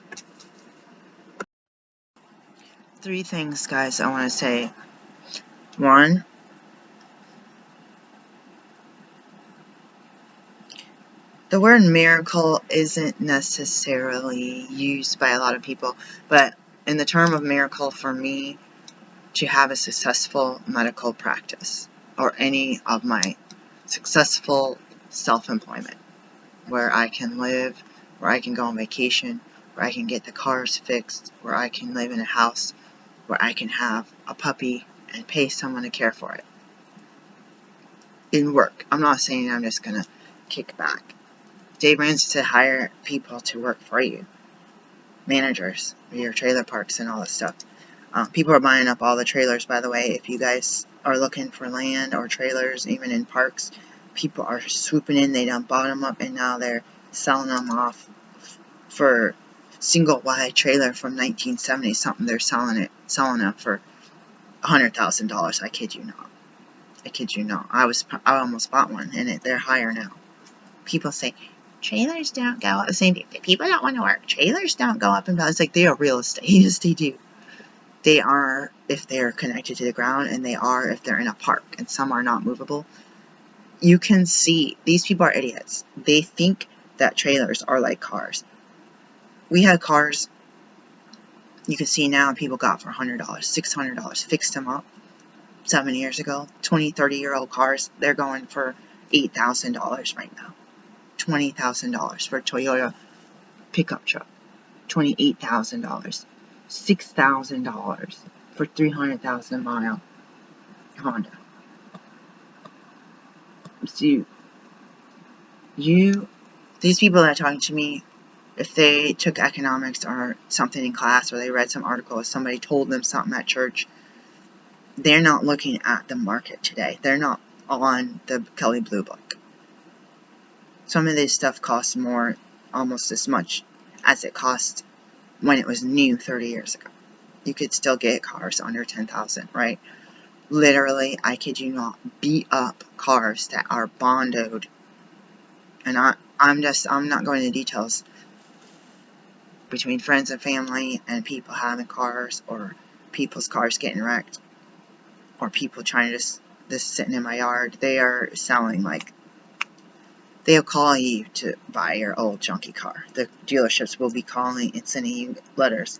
3 things, guys, I want to say. 1, the word miracle isn't necessarily used by a lot of people, but in the term of miracle, for me, to have a successful medical practice, or any of my successful self-employment, where I can live, where I can go on vacation, where I can get the cars fixed, where I can live in a house, where I can have a puppy and pay someone to care for it. In work. I'm not saying I'm just going to kick back. Dave Ramsey said hire people to work for you. Managers, your trailer parks and all that stuff. People are buying up all the trailers, by the way. If you guys are looking for land or trailers, even in parks, people are swooping in. They done bought them up, and now they're selling them off for single wide trailer from 1970 something. They're selling them for $100,000. I kid you not. I kid you not. I almost bought one, and they're higher now. People say trailers don't go up. The same thing. People don't want to work. Trailers don't go up in value. It's like they are real estate. Yes, they do. They are if they're connected to the ground, and they are if they're in a park, and some are not movable. You can see these people are idiots. They think that trailers are like cars. We had cars you can see now people got for $100, $600, fixed them up 7 years ago. 20, 30-year-old cars, they're going for $8,000 right now. $20,000 for a Toyota pickup truck. $28,000. $6,000 for 300,000 mile Honda. So these people that are talking to me, if they took economics or something in class, or they read some article, or somebody told them something at church, they're not looking at the market today. They're not on the Kelley Blue Book. Some of this stuff costs more, almost as much as it cost when it was new 30 years ago. You could still get cars under $10,000, right? Literally, I kid you not, beat up cars that are bondoed. And I'm not going into details between friends and family and people having cars, or people's cars getting wrecked, or people trying to just sitting in my yard. They are selling, like, they'll call you to buy your old junky car. The dealerships will be calling and sending you letters,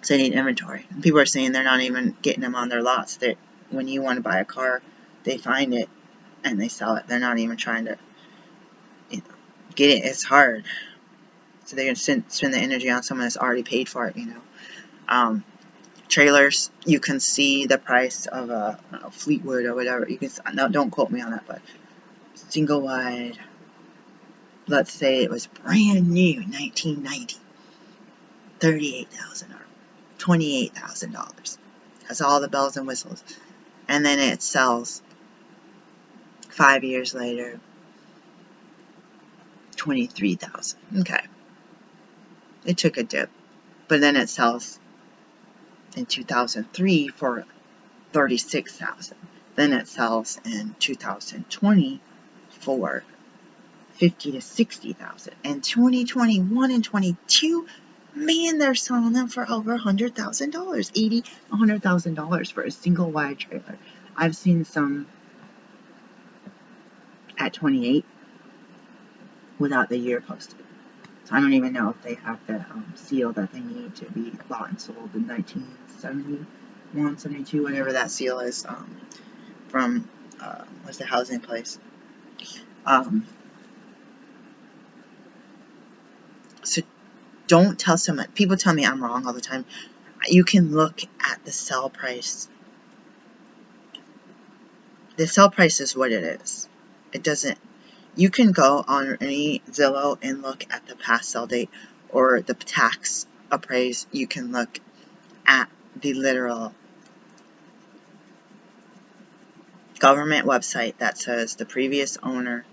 sending inventory. And people are saying they're not even getting them on their lots. That when you want to buy a car, they find it and they sell it. They're not even trying to, get it. It's hard. So they're going to spend the energy on someone that's already paid for it, Trailers, you can see the price of a Fleetwood or whatever. You can, no, don't quote me on that, but single wide, let's say it was brand new in 1990, $38,000 or $28,000. Has all the bells and whistles. And then it sells 5 years later, $23,000. Okay. It took a dip. But then it sells in 2003 for $36,000. Then it sells in 2020 for $50,000 to $60,000. And 2021 and 22, man, they're selling them for over $100,000, $80,000, $100,000 for a single wide trailer. I've seen some at 28 without the year posted. So I don't even know if they have the seal that they need to be bought and sold in 1971, 72, whatever that seal is, from what's the housing place. So don't tell someone. People tell me I'm wrong all the time. You can look at the sell price. The sell price is what it is. It doesn't. You can go on any Zillow and look at the past sell date or the tax appraise. You can look at the literal government website that says the previous owner,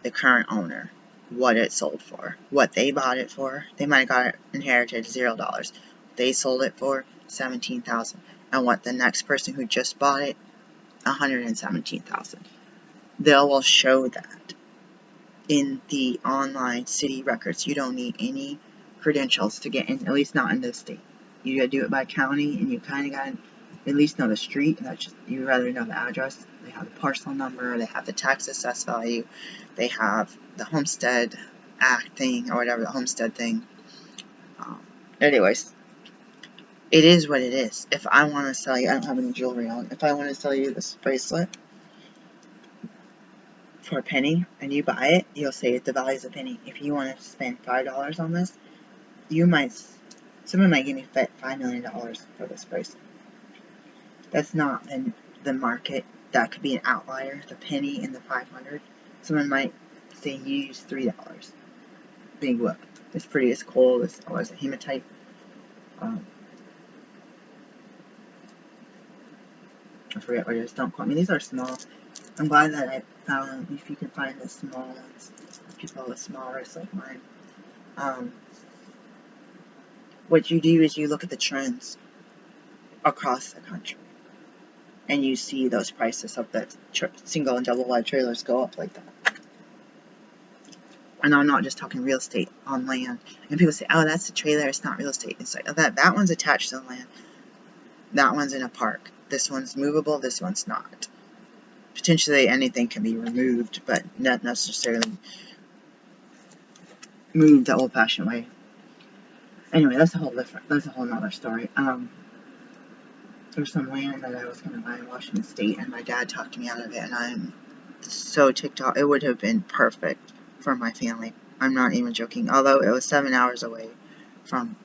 the current owner, what it sold for, what they bought it for. They might have got it inherited $0. They sold it for $17,000, and what the next person who just bought it, $117,000. They will show that in the online city records. You don't need any credentials to get in, at least not in this state. You gotta do it by county, and you kind of gotta at least know the street. That's just, you rather know the address. They have the parcel number. They have the tax assessed value. They have the Homestead Act thing, or whatever, the Homestead thing. Anyways, it is what it is. If I want to sell you, I don't have any jewelry on. If I want to sell you this bracelet for a penny and you buy it, you'll say it, the value's a penny. If you want to spend $5 on this, someone might give me $5 million for this bracelet. That's not the market. That could be an outlier, the penny and the 500. Someone might say you use $3. Big whoop. It's pretty, it's cool, it's always a hematite. I forget what it is, don't quote me. These are small. I'm glad that I found, if you can find the small ones, people with small wrists like mine. What you do is you look at the trends across the country, and you see those prices of the single and double wide trailers go up like that. And I'm not just talking real estate on land. And people say, oh, that's a trailer, it's not real estate. It's like, oh, that one's attached to the land. That one's in a park. This one's movable, this one's not. Potentially anything can be removed, but not necessarily moved the old-fashioned way. Anyway, that's a whole nother story. There's some land that I was going to buy in Washington State, and my dad talked me out of it, and I'm so ticked off. It would have been perfect for my family. I'm not even joking. Although it was 7 hours away from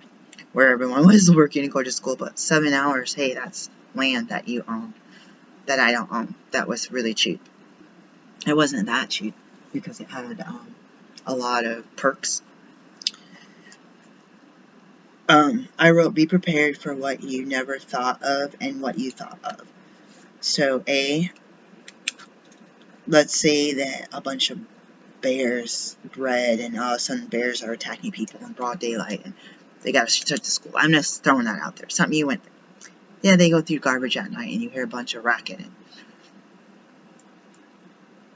where everyone was working and going to school, but 7 hours, hey, that's land that you own. that I don't own that was really cheap. It wasn't that cheap because it had a lot of perks. I wrote, be prepared for what you never thought of and what you thought of. So let's say that a bunch of bears bred and all of a sudden bears are attacking people in broad daylight and they got to shut the school. I'm just throwing that out there. Something you went through. Yeah, they go through garbage at night and you hear a bunch of racket.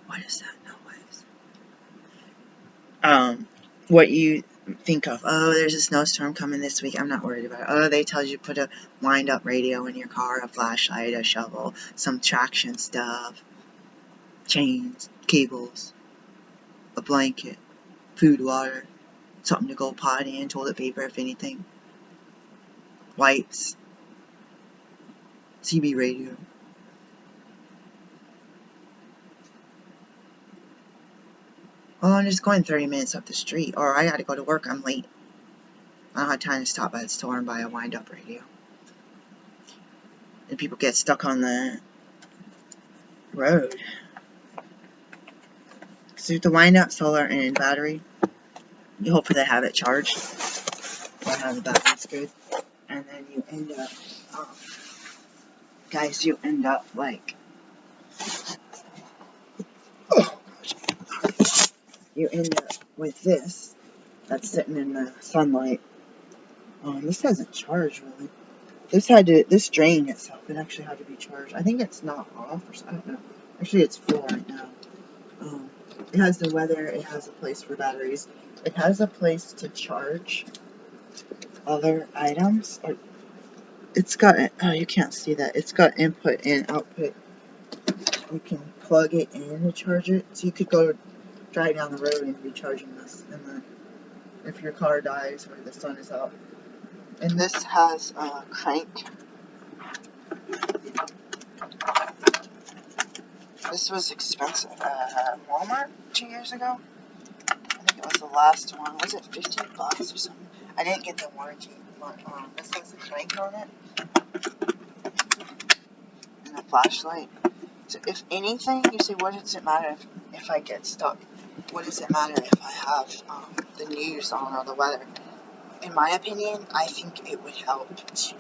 What is that noise? What you think of, oh, there's a snowstorm coming this week, I'm not worried about it. Oh, they tell you to put a wind-up radio in your car, a flashlight, a shovel, some traction stuff, chains, cables, a blanket, food, water, something to go potty in, toilet paper if anything, wipes, CB radio. Oh, I'm just going 30 minutes up the street, or I gotta go to work, I'm late. I don't have time to stop by the store and buy a wind-up radio. And people get stuck on the road. So you have to wind up solar and battery. You hopefully they have it charged. Or have the batteries good. And then you end up, guys, you end up like, you end up with this that's sitting in the sunlight. This hasn't charged really. This drained itself. It actually had to be charged. I think it's not off or something. I don't know. Actually, it's full right now. It has the weather. It has a place for batteries. It has a place to charge other items. It's got, oh, you can't see that. It's got input and output. You can plug it in to charge it. So you could go drive down the road and be charging this. And then if your car dies or the sun is out. And this has a crank. This was expensive at Walmart 2 years ago. I think it was the last one. Was it 15 bucks or something? I didn't get the warranty, but this has a crank on it. And a flashlight. So if anything, you say, what does it matter if I get stuck? What does it matter if I have the news on or the weather? In my opinion, I think it would help to,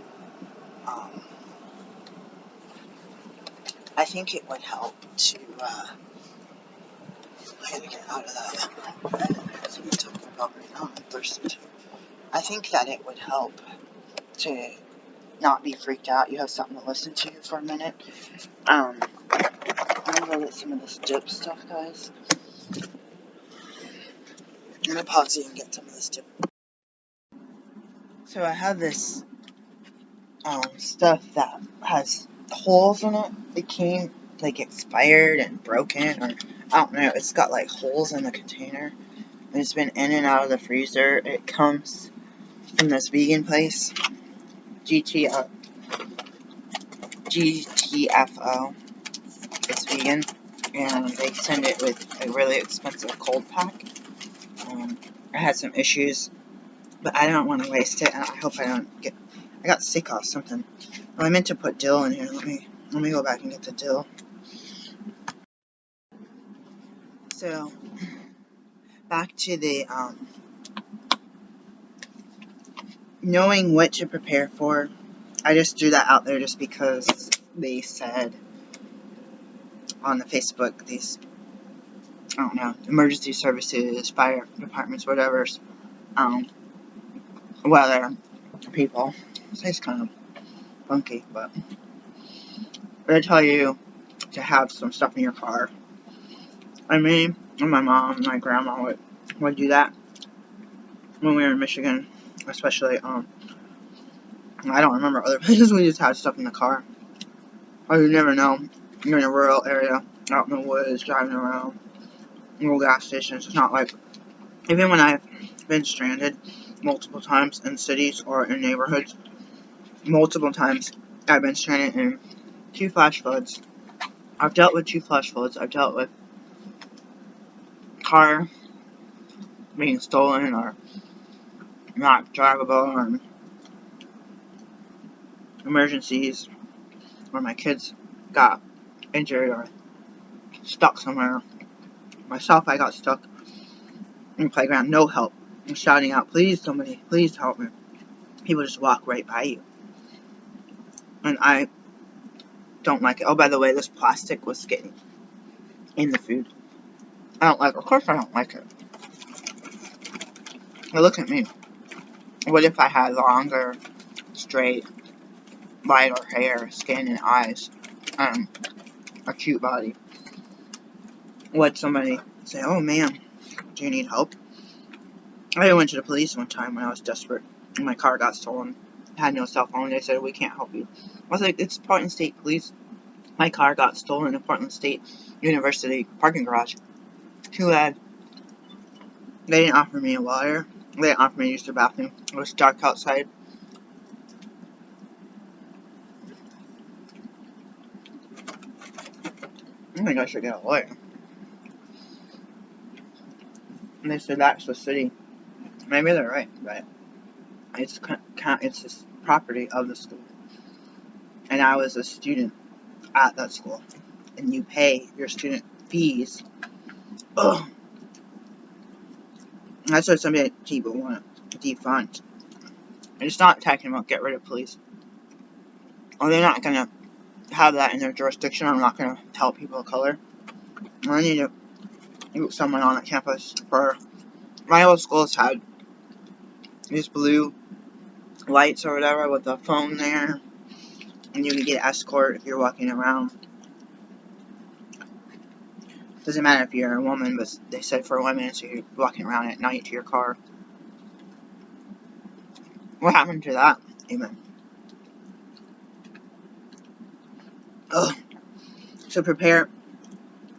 I think it would help to, I gotta get out of that. That's what I'm talking about right now. I'm thirsty too. I think that it would help to not be freaked out. You have something to listen to for a minute. I'm gonna go get some of this dip stuff, guys. I'm gonna pause it and get some of this dip. So I have this stuff that has holes in it. It came like expired and broken, or I don't know. It's got like holes in the container. And it's been in and out of the freezer. It comes from this vegan place, GTFO. It's vegan, and they send it with a really expensive cold pack. I had some issues, but I don't want to waste it, and I hope I don't get. I got sick off something. Oh, I meant to put dill in here. Let me go back and get the dill. So back to the knowing what to prepare for. I just threw that out there just because they said on the Facebook, these, I don't know, emergency services, fire departments, whatever, weather people. It's kind of funky, but they tell you to have some stuff in your car. And me and my mom and my grandma would do that when we were in Michigan, especially, I don't remember other places. We just had stuff in the car. Or you never know. You're in a rural area, out in the woods, driving around, little gas stations. It's not like, even when I've been stranded multiple times in cities or in neighborhoods, multiple times I've been stranded in 2 flash floods. I've dealt with 2 flash floods. I've dealt with car being stolen or not drivable, or emergencies where my kids got injured or stuck somewhere. Myself, I got stuck in the playground, no help. I'm shouting out, please somebody, please help me. People just walk right by you. And I don't like it. Oh, by the way, this plastic was getting in the food. I don't like it. Of course I don't like it. But look at me. What if I had longer, straight, lighter hair, skin, and eyes? A cute body. Would somebody say, oh man, do you need help? I went to the police one time when I was desperate. And my car got stolen. I had no cell phone. They said, we can't help you. I was like, it's Portland State Police. My car got stolen in Portland State University parking garage. Too bad. They didn't offer me water. They didn't offer me to use their bathroom. It was dark outside. I think I should get a lawyer. And they said that's the city. Maybe they're right, but it's this property of the school. And I was a student at that school. And you pay your student fees. Ugh. That's what some people want to defund. And it's not talking about get rid of police. Well, they're not going to have that in their jurisdiction. I'm not going to tell people of color. I need to get someone on a campus for... My old schools had these blue lights or whatever with a phone there. And you can get an escort if you're walking around. Doesn't matter if you're a woman, but they said for women, so you're walking around at night to your car. What happened to that, even? Ugh. So prepare.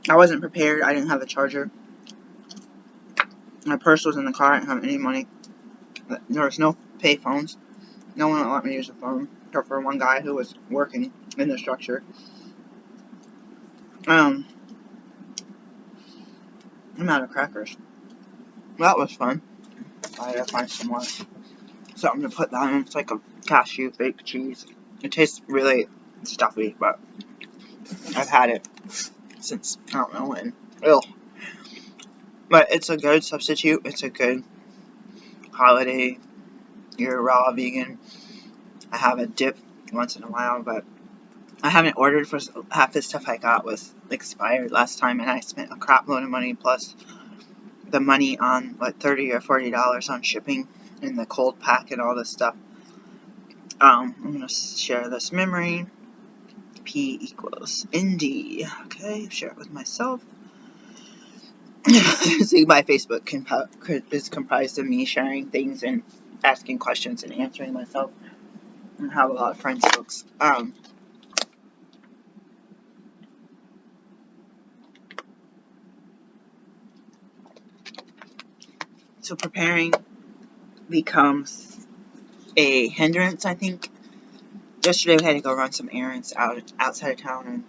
I wasn't prepared. I didn't have a charger. My purse was in the car. I didn't have any money. There was no pay phones. No one would let me use the phone, except for one guy who was working in the structure. I'm out of crackers. That was fun. I gotta find some more. Something to put down. It's like a cashew fake cheese. It tastes really stuffy, but I've had it since I don't know when. Ugh. But it's a good substitute. It's a good holiday. You're raw vegan. I have a dip once in a while, but I haven't ordered for half the stuff I got was expired last time, and I spent a crap load of money plus the money on what $30 or $40 on shipping and the cold pack and all this stuff. I'm gonna share this memory. P equals ND. Okay, share it with myself. See, my Facebook is comprised of me sharing things and asking questions and answering myself. I have a lot of friends, folks. So preparing becomes a hindrance, I think. Yesterday we had to go run some errands outside of town, and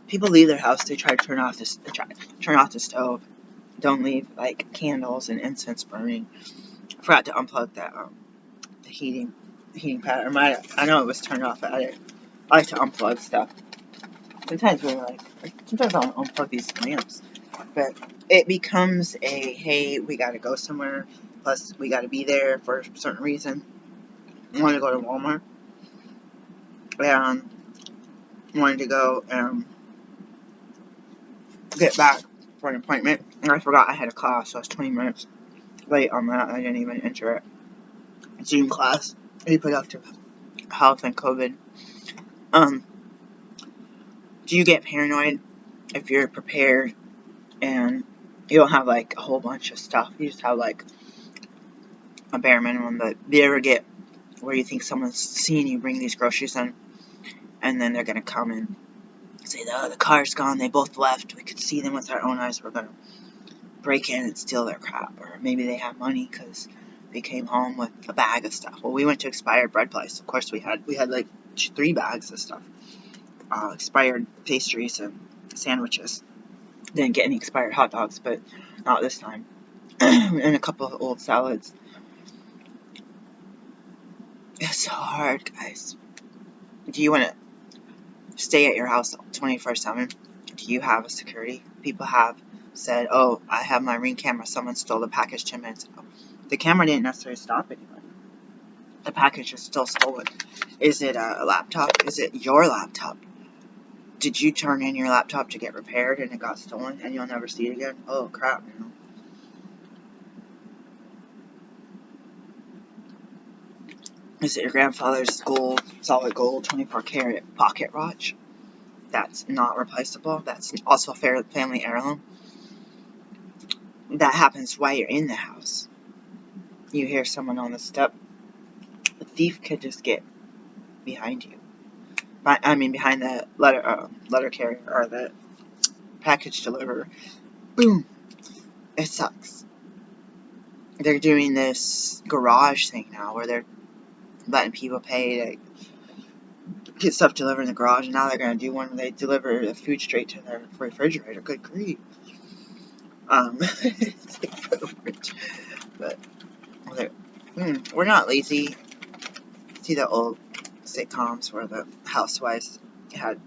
people leave their house. They try to turn off the stove. Don't leave like candles and incense burning. I forgot to unplug that the heating pad. I know it was turned off. But I like to unplug stuff. Sometimes I'll unplug these lamps, but it becomes a hey, we gotta go somewhere. Plus, we gotta be there for a certain reason. I wanted to go to Walmart, and wanted to go get back for an appointment, and I forgot I had a class, so I was 20 minutes late on that. I didn't even enter it. Zoom class, reproductive health and COVID. Do you get paranoid if you're prepared and you don't have like a whole bunch of stuff? You just have like a bare minimum. But do you ever get where you think someone's seen you bring these groceries in, and then they're gonna come and say, oh, the car's gone, they both left, we could see them with our own eyes, we're gonna break in and steal their crap? Or maybe they have money because they came home with a bag of stuff. Well, we went to expired bread place. Of course we had like 3 bags of stuff. Expired pastries and sandwiches. Didn't get any expired hot dogs, but not this time. And a couple of old salads. It's so hard, guys. Do you want to stay at your house 24/7? Do you have a security? People have said, oh, I have my Ring camera. Someone stole the package 10 minutes ago. The camera didn't necessarily stop anybody. The package is still stolen. Is it a laptop? Is it your laptop? Did you turn in your laptop to get repaired and it got stolen and you'll never see it again? Oh, crap, you know. Is it your grandfather's gold, solid gold, 24-karat pocket watch? That's not replaceable. That's also a family heirloom. That happens while you're in the house. You hear someone on the step. A thief could just get behind you. Behind the letter carrier or the package deliverer. Boom. It sucks. They're doing this garage thing now where they're letting people pay to get stuff delivered in the garage, and now they're going to do one where they deliver the food straight to their refrigerator. Good grief. But we're not lazy. See the old sitcoms where the housewives had,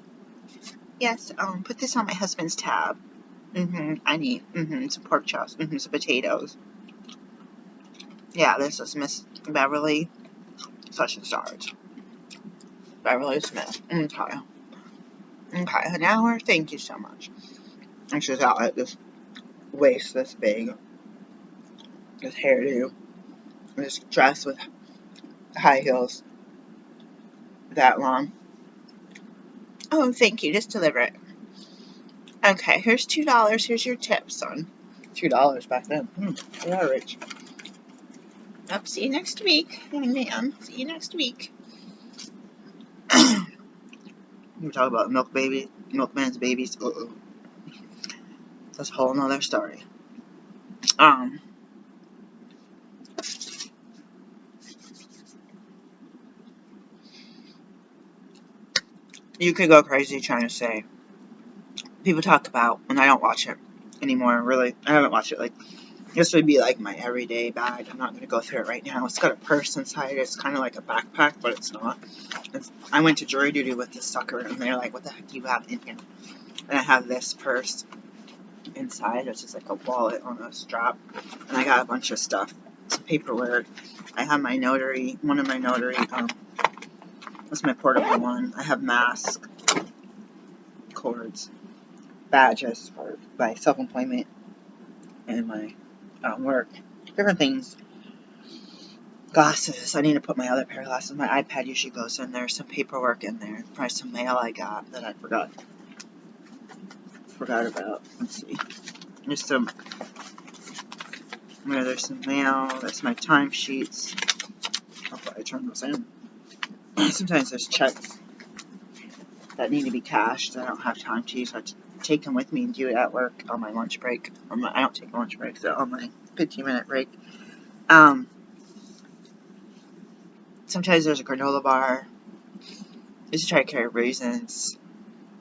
yes, put this on my husband's tab. I need, some pork chops, some potatoes. Yeah, this is Miss Beverly, such and such. Beverly Smith. Okay, an hour? Thank you so much. And she's out at this waist this big, this hairdo, this dress with high heels that long. Oh, thank you, just deliver it. Okay, here's $2, here's your tip, son. $2 back then. They are rich. Up, see you next week, young man. See you next week. We talk about milkman's babies. That's a whole nother story. You could go crazy trying to say. People talk about, and I don't watch it anymore, really. I haven't watched it, this would be like my everyday bag. I'm not going to go through it right now. It's got a purse inside. It's kind of like a backpack, but it's not. I went to jury duty with this sucker, and they're like, what the heck do you have in here? And I have this purse inside, which is like a wallet on a strap. And I got a bunch of stuff. Some paperwork. I have my notary, one of my notary, that's my portable one. I have masks, cords, badges for my self-employment, and my work. Different things. Glasses. I need to put my other pair of glasses. My iPad usually goes in there. Some paperwork in there. Probably some mail I got that I forgot about. Let's see. There's some mail. That's my timesheets. Hopefully I turn those in. Sometimes there's checks that need to be cashed that I don't have time to use. So I take them with me and do it at work on my lunch break. I don't take lunch breaks, so on my 15-minute break. Sometimes there's a granola bar. Just try to carry raisins.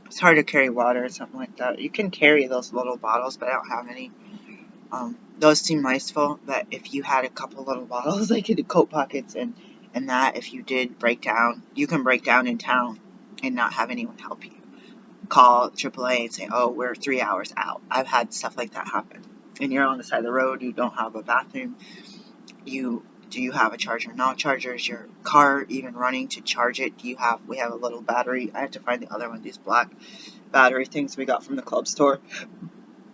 It's hard to carry water or something like that. You can carry those little bottles, but I don't have any. Those seem wasteful, but if you had a couple little bottles, like in the coat pockets and that, if you did break down, you can break down in town and not have anyone help you. Call AAA and say, oh, we're 3 hours out. I've had stuff like that happen. And you're on the side of the road, you don't have a bathroom. Do you have a charger? No charger. Is your car even running to charge it? We have a little battery. I have to find the other one. These black battery things we got from the club store.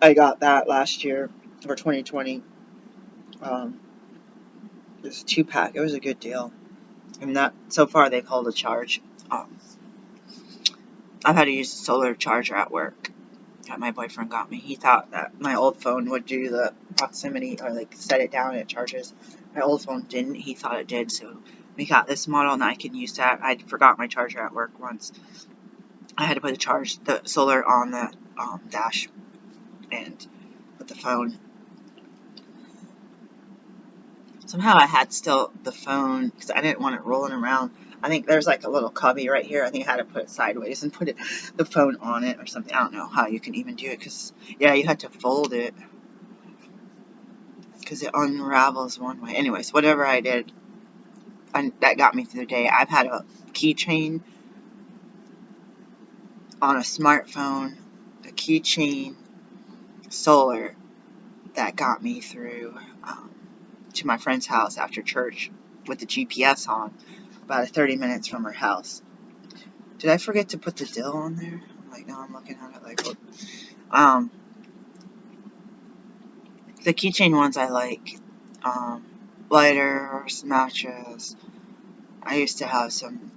I got that last year for 2020. It was a 2-pack. It was a good deal. And that, so far, they've held a charge. I've had to use a solar charger at work that my boyfriend got me. He thought that my old phone would do the proximity or set it down and it charges. My old phone didn't. He thought it did, so we got this model and I can use that. I forgot my charger at work once. I had to put the solar on the dash and put the phone. Somehow I had still the phone because I didn't want it rolling around. I think there's a little cubby right here. I think I had to put it sideways and put the phone on it or something. I don't know how you can even do it because, yeah, you had to fold it because it unravels one way. Anyways, whatever I did, that got me through the day. I've had a keychain on a smartphone, a keychain solar that got me through to my friend's house after church with the GPS on, about 30 minutes from her house. Did I forget to put the dill on there? I'm like, no, I'm looking at it like, what? The keychain ones I like. Lighters, matches. I used to have some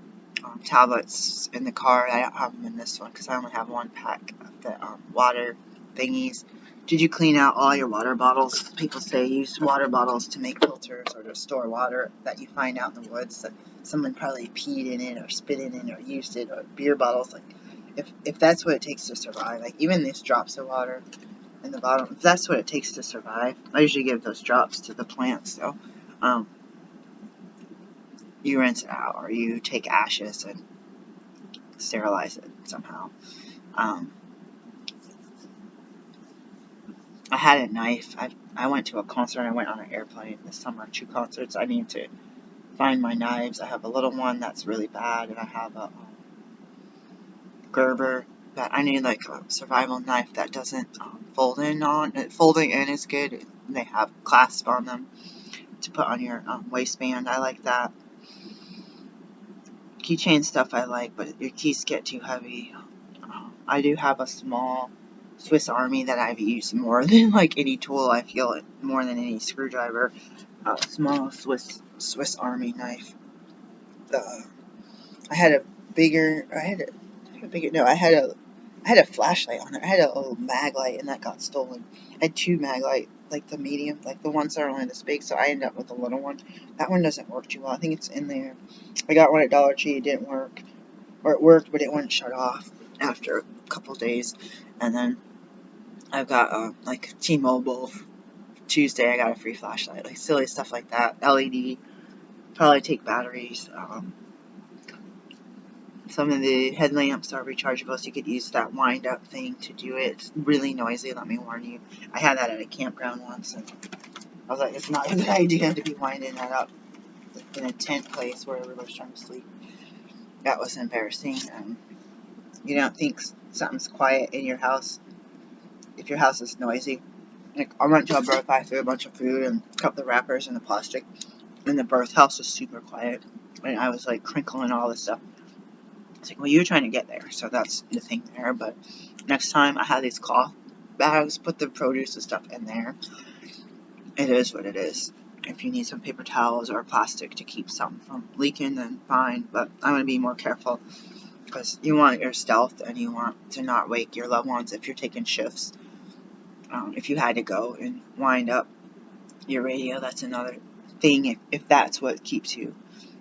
tablets in the car. I don't have them in this one because I only have one pack of the water thingies. Did you clean out all your water bottles? People say use water bottles to make filters or to store water that you find out in the woods that someone probably peed in it or spit in it or used it, or beer bottles. Like, if that's what it takes to survive, like even these drops of water in the bottom, if that's what it takes to survive, I usually give those drops to the plants. So, you rinse it out, or you take ashes and sterilize it somehow. I had a knife. I went to a concert. I went on an airplane this summer, 2 concerts. I need to find my knives. I have a little one that's really bad, and I have a Gerber that I need, like a survival knife that doesn't fold in on. Folding in is good. They have clasp on them to put on your waistband. I like that. Keychain stuff I like, but your keys get too heavy. I do have a small Swiss Army that I've used more than like any tool. I feel it more than any screwdriver. Small Swiss Army knife. I had a bigger. No, I had a flashlight on it. I had a little mag light, and that got stolen. I had 2 mag light, like the medium, like the ones that are only this big. So I ended up with a little one. That one doesn't work too well. I think it's in there. I got one at Dollar Tree. It didn't work, or it worked, but it wouldn't shut off after a couple days. And then I've got like T-Mobile. Tuesday I got a free flashlight, like silly stuff like that. LED, probably take batteries. Some of the headlamps are rechargeable, so you could use that wind-up thing to do it. It's really noisy, let me warn you. I had that at a campground once, and I was like, it's not a good idea to be winding that up in a tent place where everybody's trying to sleep. That was embarrassing. You don't think something's quiet in your house if your house is noisy. Like, I went to a birth, I threw a bunch of food and cut the wrappers in the plastic, and the birth house was super quiet, and I was like crinkling all this stuff. It's like, well, you're trying to get there, so that's the thing there. But next time I have these cloth bags, put the produce and stuff in there. It is what it is. If you need some paper towels or plastic to keep something from leaking, then fine. But I'm going to be more careful because you want your stealth and you want to not wake your loved ones if you're taking shifts. If you had to go and wind up your radio, that's another thing. If that's what keeps you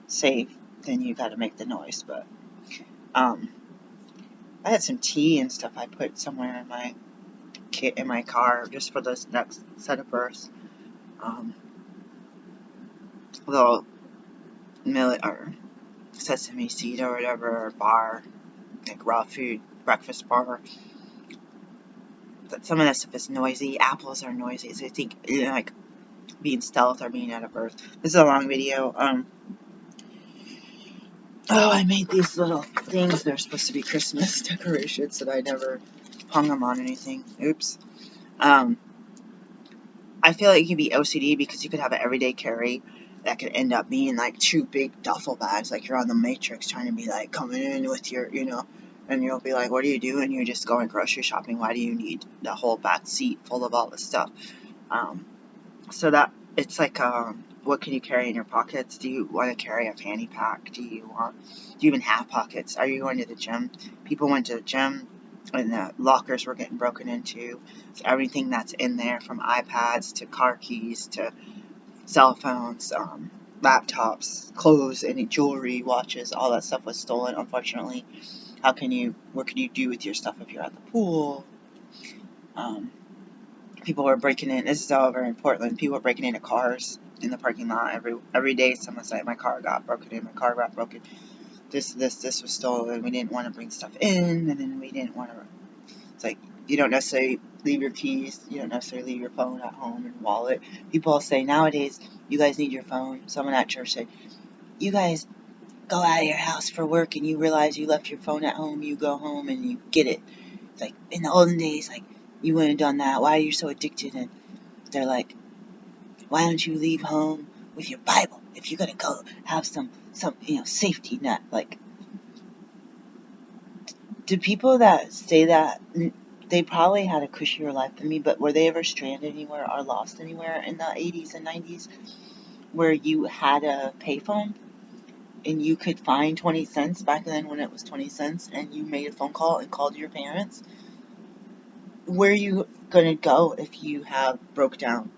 safe, then you got to make the noise. But I had some tea and stuff I put somewhere in my kit in my car just for this next set of births. Little millet or sesame seed or whatever, or bar, like raw food, breakfast bar. But some of that stuff is noisy. Apples are noisy. So I think, like, being stealth or being at a birth. This is a long video. I made these little things. They're supposed to be Christmas decorations, and I never hung them on anything. Oops. I feel like you could be OCD because you could have an everyday carry that could end up being like 2 big duffel bags, like you're on the Matrix trying to be like coming in with your, and you'll be like, what are you doing? You're just going grocery shopping. Why do you need the whole back seat full of all this stuff? So that it's like, what can you carry in your pockets? Do you want to carry a fanny pack? Do you even have pockets? Are you going to the gym? People went to the gym and the lockers were getting broken into. So everything that's in there, from iPads to car keys to cell phones, laptops, clothes, any jewelry, watches, all that stuff was stolen, unfortunately. What can you do with your stuff if you're at the pool? People were breaking in. This is all over in Portland. People were breaking into cars in the parking lot every day. Someone's like, my car got broken in. My car got broken. This was stolen. We didn't want to bring stuff in, and then we didn't want to. It's like, you don't necessarily leave your keys. You don't necessarily leave your phone at home and wallet. People say nowadays, you guys need your phone. Someone at church said, you guys go out of your house for work and you realize you left your phone at home, you go home and you get it. It's like, in the olden days, like, you wouldn't have done that. Why are you so addicted? And they're like, why don't you leave home with your Bible if you're going to go have some, safety net? Like, do people that say that, they probably had a cushier life than me, but were they ever stranded anywhere or lost anywhere in the 80s and 90s where you had a payphone and you could find 20 cents back then when it was 20 cents and you made a phone call and called your parents? Where are you going to go if you have broke down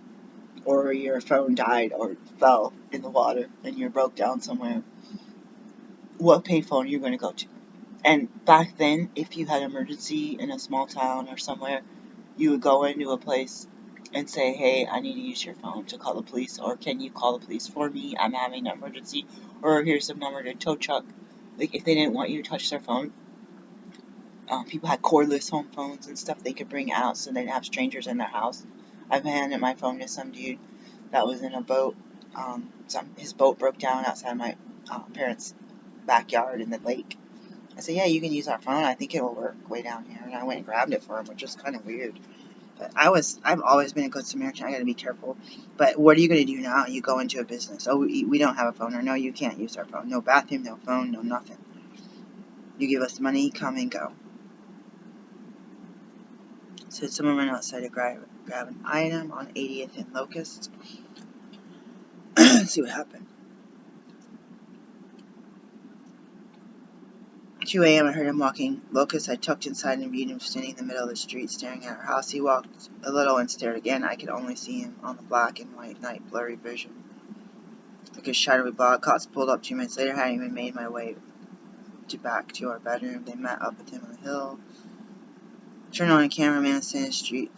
or your phone died or fell in the water and you're broke down somewhere? What payphone are you going to go to? And back then, if you had an emergency in a small town or somewhere, you would go into a place and say, hey, I need to use your phone to call the police, or can you call the police for me? I'm having an emergency, or here's some number to tow truck. Like, if they didn't want you to touch their phone, people had cordless home phones and stuff they could bring out so they didn't have strangers in their house. I've handed my phone to some dude that was in a boat. His boat broke down outside my parents' backyard in the lake. I said, yeah, you can use our phone. I think it'll work way down here. And I went and grabbed it for him, which is kind of weird. But I've always been a good Samaritan. I got to be careful. But what are you going to do now? You go into a business. Oh, we don't have a phone. Or no, you can't use our phone. No bathroom, no phone, no nothing. You give us money, come and go. So someone went outside to grab an item on 80th and Locust. Let's see what happened. 2 a.m. I heard him walking. Locust, I tucked inside and viewed him standing in the middle of the street staring at our house. He walked a little and stared again. I could only see him on the black and white night blurry vision. Like a shadowy block. Cops pulled up 2 minutes later. I hadn't even made my way back to our bedroom. They met up with him on the hill. Turned on a cameraman standing in the street.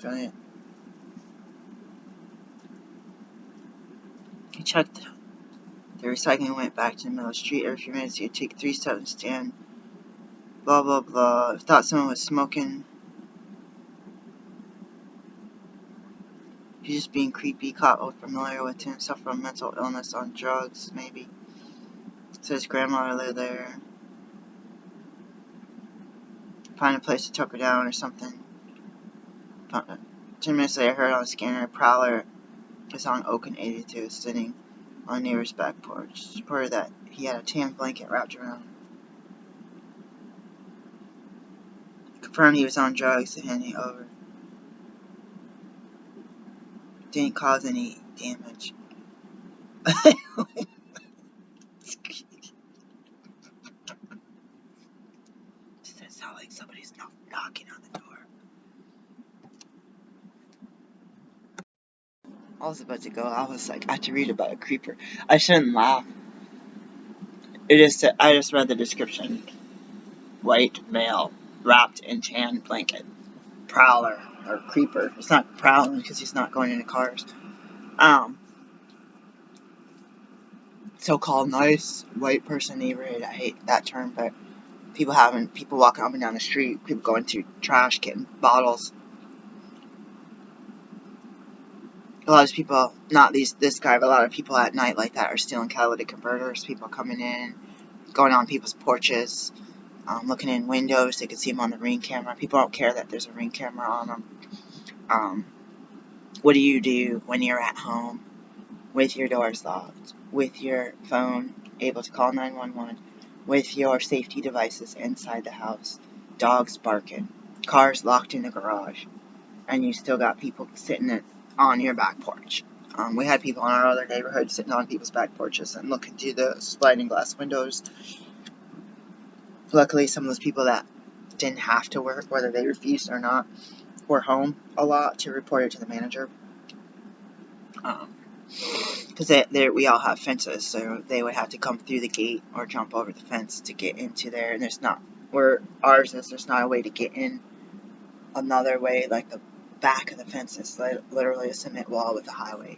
He checked the recycling and went back to the middle of the street. Every few minutes he'd take 3 steps and stand. Blah, blah, blah. Thought someone was smoking. He's just being creepy. Caught familiar with him. Suffered from mental illness, on drugs, maybe. Said his grandmother lived there. Find a place to tuck her down or something. 10 minutes later, I heard on the scanner, a prowler is on Oak and 82, sitting on a neighbor's back porch. Reported that he had a tan blanket wrapped around. Confirmed he was on drugs and handing it over. Didn't cause any damage. Does that sound like somebody's knocking on the door? I was about to go. I was like, I have to read about a creeper. I shouldn't laugh. I just read the description. White male, wrapped in tan blanket. Prowler, or creeper. It's not prowling because he's not going into cars. So-called nice white person neighborhood. I hate that term, but people walking up and down the street, people going through trash, getting bottles. A lot of people, not this guy, but a lot of people at night like that are stealing catalytic converters. People coming in, going on people's porches, looking in windows. They can see them on the Ring camera. People don't care that there's a Ring camera on them. What do you do when you're at home with your doors locked, with your phone able to call 911, with your safety devices inside the house, dogs barking, cars locked in the garage, and you still got people sitting on your back porch? We had people in our other neighborhood sitting on people's back porches and looking through the sliding glass windows. Luckily, some of those people that didn't have to work, whether they refused or not, were home a lot to report it to the manager. Because we all have fences, so they would have to come through the gate or jump over the fence to get into there. And there's not a way to get in another way. Like the back of the fence is literally a cement wall with a highway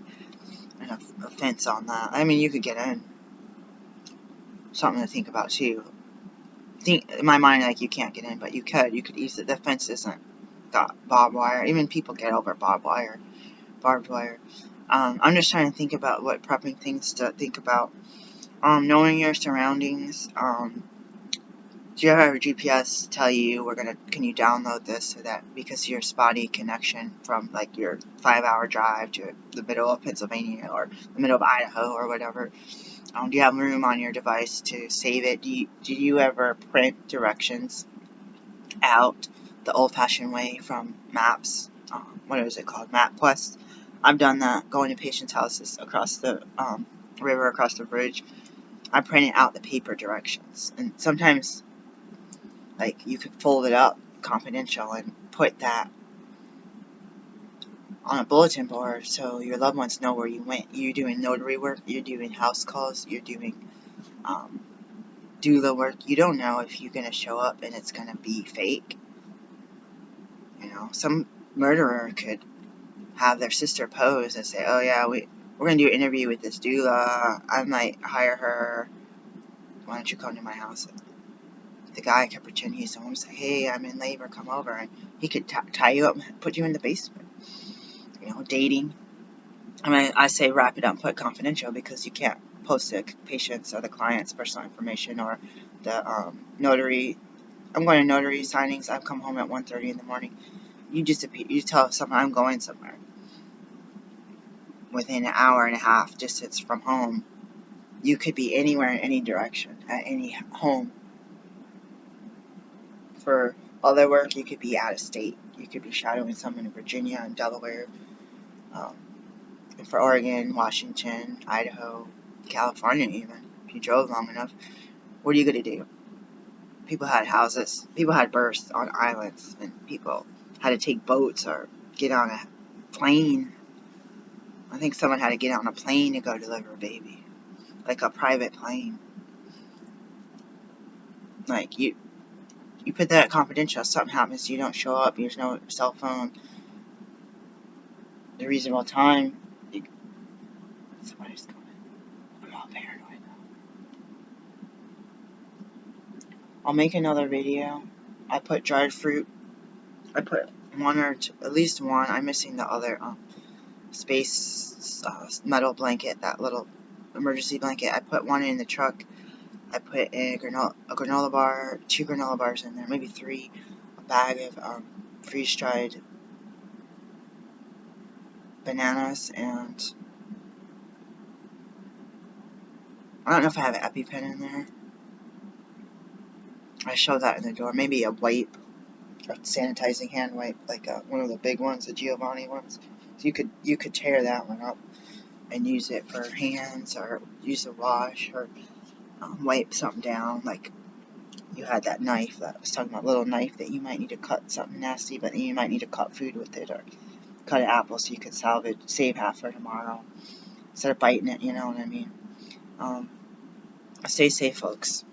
and a fence on that. I mean, you could get in. Something to think about too. In my mind, like, you can't get in, but you could. You could easily. The fence isn't got barbed wire. Even people get over barbed wire. I'm just trying to think about what prepping things to think about. Knowing your surroundings. Do you ever have your GPS tell you can you download this so that because of your spotty connection from like your 5-hour drive to the middle of Pennsylvania or the middle of Idaho or whatever, do you have room on your device to save it? Do you ever print directions out the old-fashioned way from Maps? What is it called? MapQuest. I've done that, going to patients' houses across the river, across the bridge. I printed out the paper directions, and sometimes, like, you could fold it up, confidential, and put that on a bulletin board so your loved ones know where you went. You're doing notary work, you're doing house calls, you're doing doula work. You don't know if you're going to show up and it's going to be fake. You know, some murderer could have their sister pose and say, oh yeah, we're going to do an interview with this doula. I might hire her. Why don't you come to my house? The guy could pretend he's home and say, hey, I'm in labor, come over. And he could tie you up and put you in the basement. You know, dating. I mean, I say wrap it up and put confidential because you can't post the patient's or the client's personal information or the notary. I'm going to notary signings. I've come home at 1:30 in the morning. You disappear. You tell someone I'm going somewhere. Within an hour and a half distance from home, you could be anywhere in any direction, at any home. For other work, you could be out of state. You could be shadowing someone in Virginia and Delaware. And for Oregon, Washington, Idaho, California even, if you drove long enough, what are you going to do? People had houses. People had births on islands, and people had to take boats or get on a plane. I think someone had to get on a plane to go deliver a baby. Like a private plane. Like, you put that confidential. If something happens, you don't show up, there's no cell phone. The reasonable time. Somebody's coming. I'm all paranoid now. I'll make another video. I put dried fruit. I put one or two, at least one. I'm missing the other space metal blanket, that little emergency blanket. I put one in the truck. I put a granola bar, 2 granola bars in there, maybe 3, a bag of freeze-dried bananas, and I don't know if I have an EpiPen in there. I showed that in the door. Maybe a wipe, a sanitizing hand wipe, like one of the big ones, the Giovanni ones. So you could tear that one up and use it for hands, or use a wash, or wipe something down. Like you had that knife that I was talking about, little knife that you might need to cut something nasty, but then you might need to cut food with it, or cut an apple so you could save half for tomorrow instead of biting it. You know what I mean? Stay safe, folks.